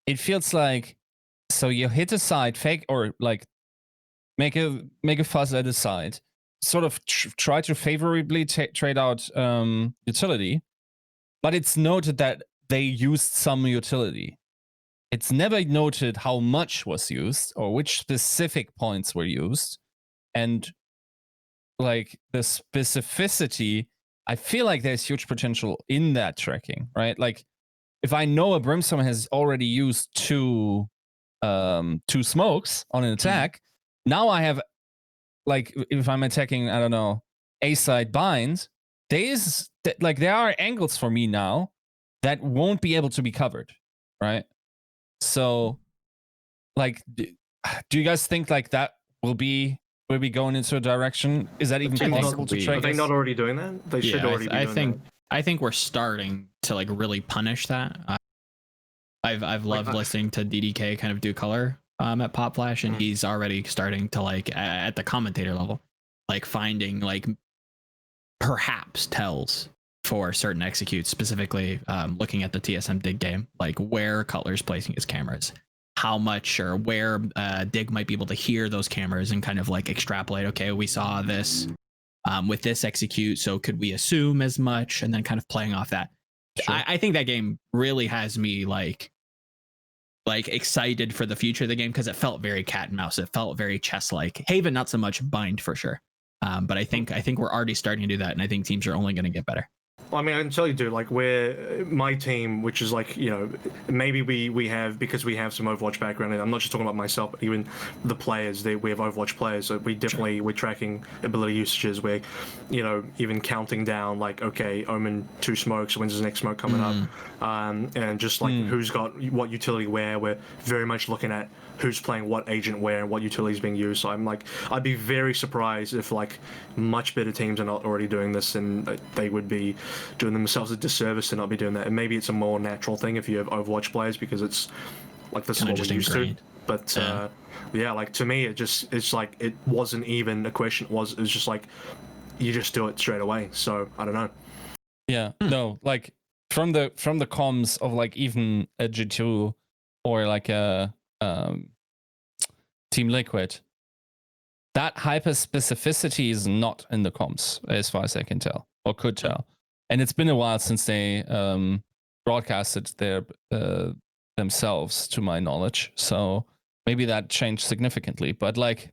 it feels like, so you hit a side, fake, or like make a fuzz at a side, sort of try to favorably trade out utility, but it's noted that they used some utility. It's never noted how much was used or which specific points were used, and like the specificity, I feel like there's huge potential in that tracking, right? Like if I know a Brimstone has already used two smokes on an attack, now I have, like, if I'm attacking, I don't know, A side binds, there are angles for me now that won't be able to be covered, right? So, like, do you guys think like that will be going into a direction? Is that even possible to track? Are they not already doing that? They should already be doing that. I think we're starting to like really punish that. I've loved listening to DDK kind of do color at Pop Flash, and he's already starting to like at the commentator level, like finding like perhaps tells for certain executes, specifically looking at the TSM Dig game, like where Cutler's placing his cameras, how much or where Dig might be able to hear those cameras and kind of like extrapolate, okay, we saw this with this execute, so could we assume as much, and then kind of playing off that. Sure. I think that game really has me like excited for the future of the game, because it felt very cat and mouse. It felt very chess-like. Haven, not so much. Bind for sure. But I think we're already starting to do that, and I think teams are only going to get better. Well, I mean, I can tell you, dude, like, my team, which is like, you know, maybe we have, because we have some Overwatch background, and I'm not just talking about myself, but even the players, we have Overwatch players, so we definitely, we're tracking ability usages, we're, you know, even counting down, like, okay, Omen 2 smokes, when's his next smoke coming up, and just like who's got what utility where, we're very much looking at who's playing what agent where and what utility is being used. So I'm like, I'd be very surprised if like much better teams are not already doing this, and they would be doing themselves a disservice to not be doing that. And maybe it's a more natural thing if you have Overwatch players, because it's like this is what we're used to. But yeah, like to me, it's like it wasn't even a question. It was just like you just do it straight away. So I don't know. Yeah, no, like from the comms of like even a G2 or like a Team Liquid, that hyper specificity is not in the comms as far as I can tell or could tell. And it's been a while since they broadcasted their themselves, to my knowledge. So maybe that changed significantly. But like,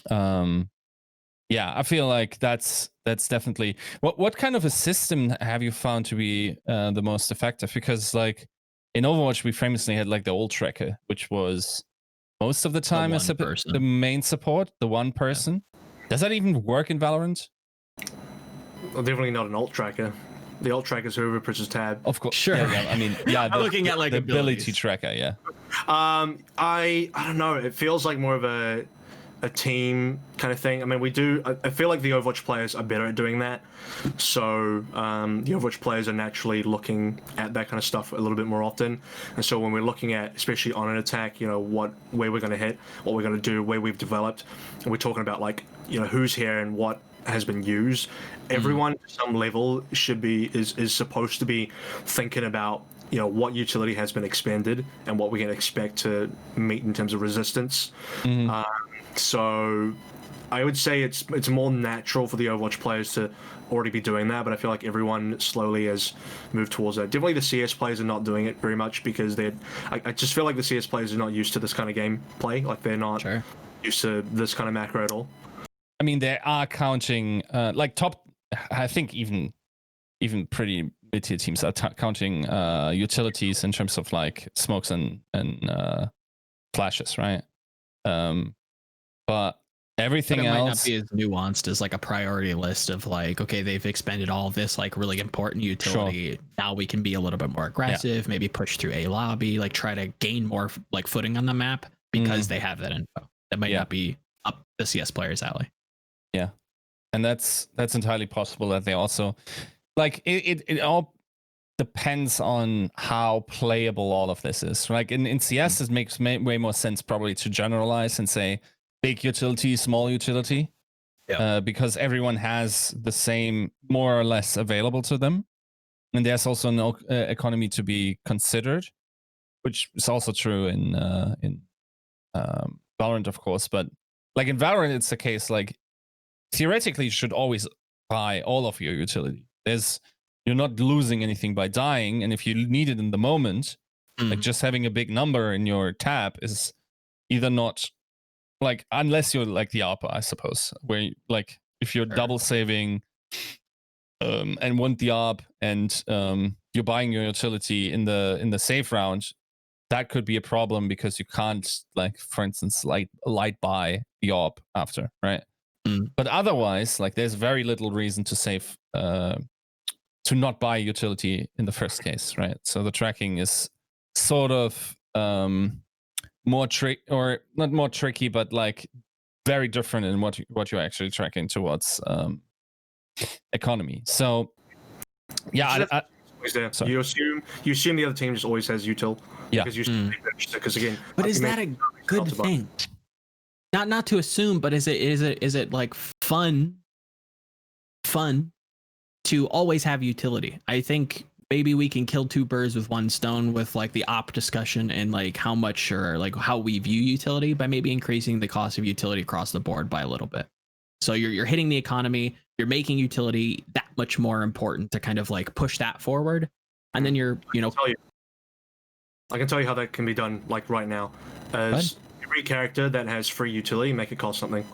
yeah, I feel like that's definitely what kind of a system have you found to be the most effective? Because like in Overwatch, we famously had like the ult tracker, which was most of the time the main support, the one person. Yeah. Does that even work in Valorant? Well, definitely not an ult tracker. The ult tracker is whoever presses tab. Of course, sure. Yeah, I mean, yeah. I'm looking at like the ability tracker. Yeah. I don't know. It feels like more of a team kind of thing. I mean, I feel like the Overwatch players are better at doing that. So the Overwatch players are naturally looking at that kind of stuff a little bit more often. And so when we're looking at, especially on an attack, you know, where we're going to hit, what we're going to do, where we've developed, and we're talking about like, you know, who's here and what has been used. Everyone at some level is supposed to be thinking about, you know, what utility has been expended and what we can expect to meet in terms of resistance. So I would say it's more natural for the Overwatch players to already be doing that, but I feel like everyone slowly has moved towards that. Definitely the CS players are not doing it very much because I just feel like the CS players are not used to this kind of gameplay. Like they're not used to this kind of macro at all. I mean, they are counting like top, I think even pretty mid-tier teams are counting utilities in terms of like smokes and flashes, right? But everything But it else might not be as nuanced as like a priority list of like, okay, they've expended all of this like really important utility. Sure. Now we can be a little bit more aggressive, maybe push through a lobby, like try to gain more like footing on the map because they have that info. That might not be up the CS player's alley. Yeah. And that's entirely possible that they also like it all depends on how playable all of this is. Like in CS, it makes way more sense probably to generalize and say big utility, small utility, because everyone has the same more or less available to them. And there's also no economy to be considered, which is also true in Valorant, of course. But like in Valorant, it's the case like theoretically you should always buy all of your utility. You're not losing anything by dying, and if you need it in the moment, like just having a big number in your tab is either not like, unless you're like the ARPA, I suppose, where like if you're double saving and want the ARP and you're buying your utility in the safe round, that could be a problem because you can't, like, for instance, light buy the ARP after, right? But otherwise, like, there's very little reason to save to not buy utility in the first case, right? So the tracking is sort of more or not more tricky, but like very different in what you're actually tracking towards economy. So yeah, you assume the other team just always has util. Yeah, because again, but is that a good thing? Not to assume, but is it like fun to always have utility? I think maybe we can kill two birds with one stone with like the op discussion and like how much or like how we view utility by maybe increasing the cost of utility across the board by a little bit. So you're hitting the economy, you're making utility that much more important to kind of like push that forward, and then I can tell you how that can be done like right now. As every character that has free utility, make it cost something.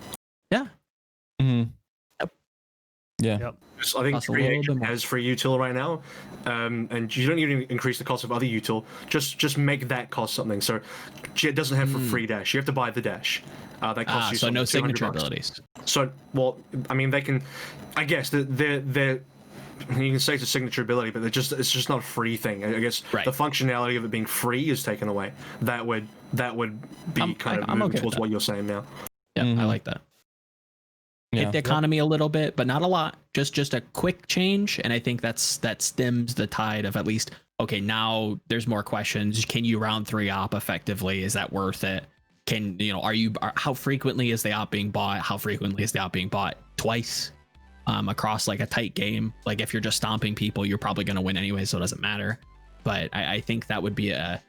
Yeah. Yeah. Yep. I think every has free util right now, and you don't even increase the cost of other util. Just make that cost something. So it doesn't have for free dash. You have to buy the dash. That costs you so no signature $200. abilities. So well, I mean they can. I guess they're you can say it's a signature ability, but it's just not a free thing. I guess the functionality of it being free is taken away. That would be kind of moving towards what you're saying now. Yeah, I like that. Hit the economy a little bit, but not a lot. Just a quick change, and I think that stems the tide of at least, okay, now there's more questions. Can you round 3 op effectively? Is that worth it? How frequently is the op being bought? How frequently is the op being bought? Twice across like a tight game. Like if you're just stomping people, you're probably going to win anyway, so it doesn't matter. But I think that would be an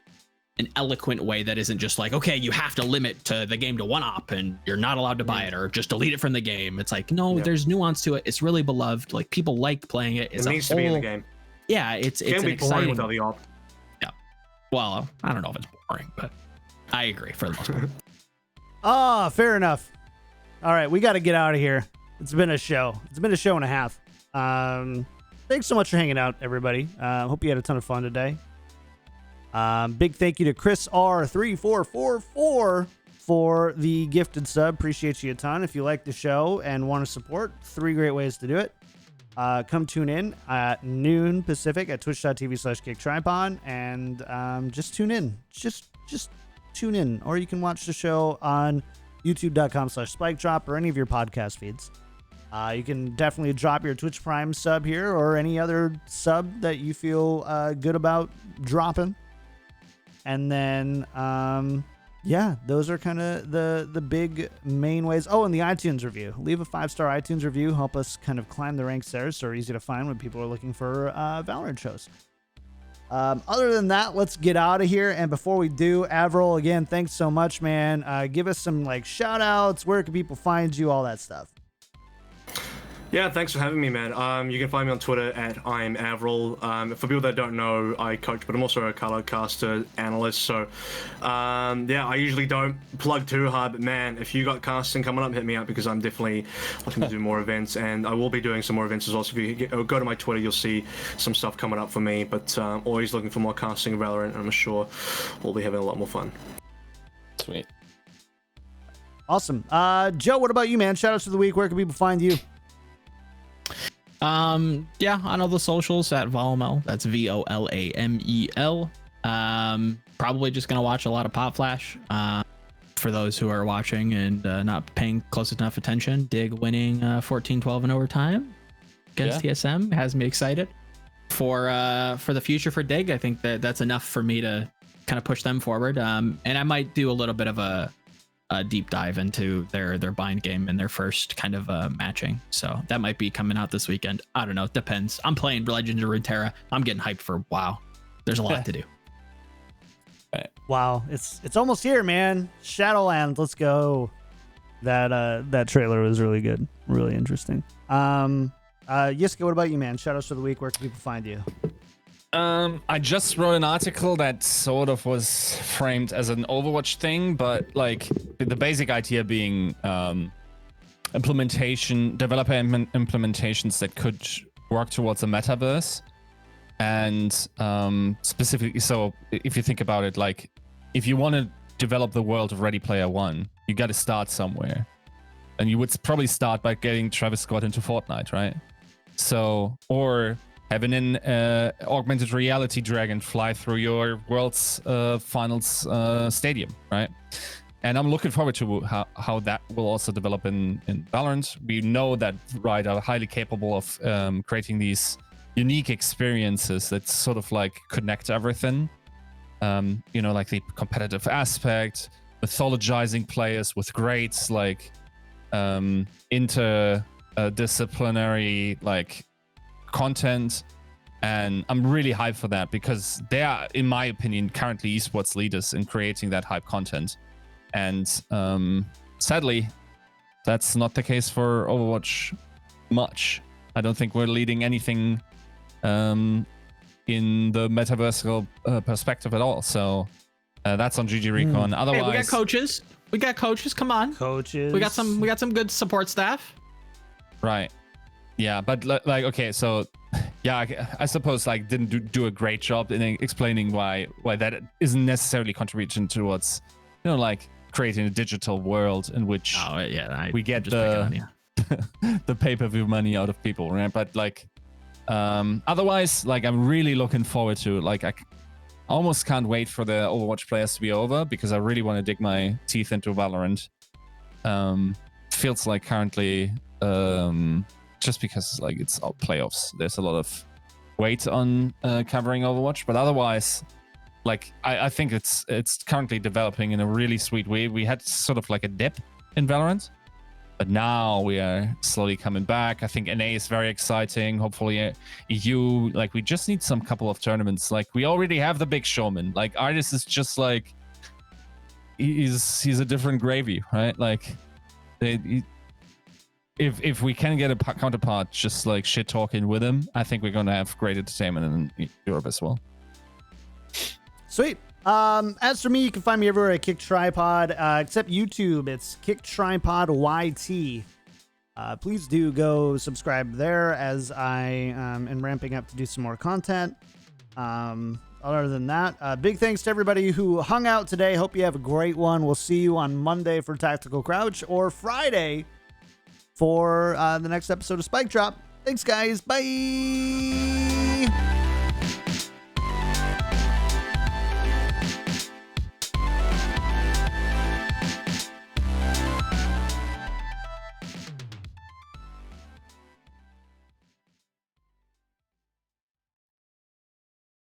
eloquent way that isn't just like, okay, you have to limit to the game to 1 op and you're not allowed to buy it or just delete it from the game. It's like, no, there's nuance to it. It's really beloved. Like people like playing it. It needs to be in the game. Yeah, it's an exciting without the op. Yeah. Well, I don't know if it's boring, but I agree for the most part. Fair enough. All right, we got to get out of here. It's been a show. It's been a show and a half. Thanks so much for hanging out, everybody. Hope you had a ton of fun today. Big thank you to Chris R3444 for the gifted sub. Appreciate you a ton. If you like the show and want to support, 3 great ways to do it. Come tune in at noon Pacific at twitch.tv/Kickedtripod and just tune in. Just tune in, or you can watch the show on youtube.com/SpikeDrop or any of your podcast feeds. You can definitely drop your Twitch Prime sub here or any other sub that you feel good about dropping. And then, those are kind of the big main ways. Oh, and the iTunes review. Leave a 5-star iTunes review. Help us kind of climb the ranks there so easy to find when people are looking for Valorant shows. Other than that, let's get out of here. And before we do, AVRL, again, thanks so much, man. Give us some like shout outs. Where can people find you? All that stuff. Yeah, thanks for having me, man. You can find me on Twitter at I'm AVRL. For people that don't know, I coach, but I'm also a color caster analyst. So, yeah, I usually don't plug too hard, but man, if you got casting coming up, hit me up because I'm definitely looking to do more events, and I will be doing some more events as well. So if you go to my Twitter, you'll see some stuff coming up for me. But always looking for more casting of Valorant, and I'm sure we'll be having a lot more fun. Sweet. Awesome. Joe, what about you, man? Shout outs for the week. Where can people find you? Yeah, on all the socials at Volamel. That's Volamel. Probably just gonna watch a lot of Pop Flash. For those who are watching and not paying close enough attention, Dig winning 14-12 in overtime against TSM has me excited for the future for Dig. I think that's enough for me to kind of push them forward. And I might do a little bit of a deep dive into their bind game and their first kind of matching. So that might be coming out this weekend. I don't know. It depends. I'm playing Legends of Runeterra. I'm getting hyped for WoW. There's a lot to do. Wow, it's almost here, man. Shadowlands, let's go. That trailer was really good, really interesting. Yiska, what about you, man? Shout outs for the week. Where can people find you? I just wrote an article that sort of was framed as an Overwatch thing, but like the basic idea being developer implementations that could work towards a metaverse. And specifically, so if you think about it, like if you want to develop the world of Ready Player One, you got to start somewhere. And you would probably start by getting Travis Scott into Fortnite, right? So, or having an augmented reality dragon fly through your world's finals stadium, right? And I'm looking forward to how that will also develop in Valorant. We know that Riot are highly capable of creating these unique experiences that sort of like connect everything. You know, like the competitive aspect, mythologizing players with great like interdisciplinary like content, and I'm really hyped for that because they are, in my opinion, currently esports leaders in creating that hype content. And sadly, that's not the case for Overwatch much. I don't think we're leading anything in the metaversal perspective at all. So that's on GG Recon. Otherwise, hey, we got coaches. We got coaches. Come on, coaches. We got some good support staff. Right. Yeah, but like, okay, so yeah, I suppose like didn't do a great job in explaining why that isn't necessarily contributing towards, you know, like creating a digital world in which we get the pay-per-view money out of people, right? But like otherwise, like I'm really looking forward to, like I almost can't wait for the Overwatch players to be over because I really want to dig my teeth into Valorant. Feels like currently just because like it's playoffs, there's a lot of weight on covering Overwatch, but otherwise, like I think it's currently developing in a really sweet way. We had sort of like a dip in Valorant, but now we are slowly coming back. I think NA is very exciting. Hopefully EU, like we just need some couple of tournaments. Like we already have the big showman. Like Artis is just like he's a different gravy, right? Like if we can get a counterpart just like shit talking with him, I think we're gonna have great entertainment in Europe as well. Sweet. As for me, you can find me everywhere at Kickedtripod, except YouTube. It's Kickedtripod YT. Please do go subscribe there as I am ramping up to do some more content. Other than that, big thanks to everybody who hung out today. Hope you have a great one. We'll see you on Monday for Tactical Crouch or Friday for the next episode of Spike Drop. Thanks, guys. Bye.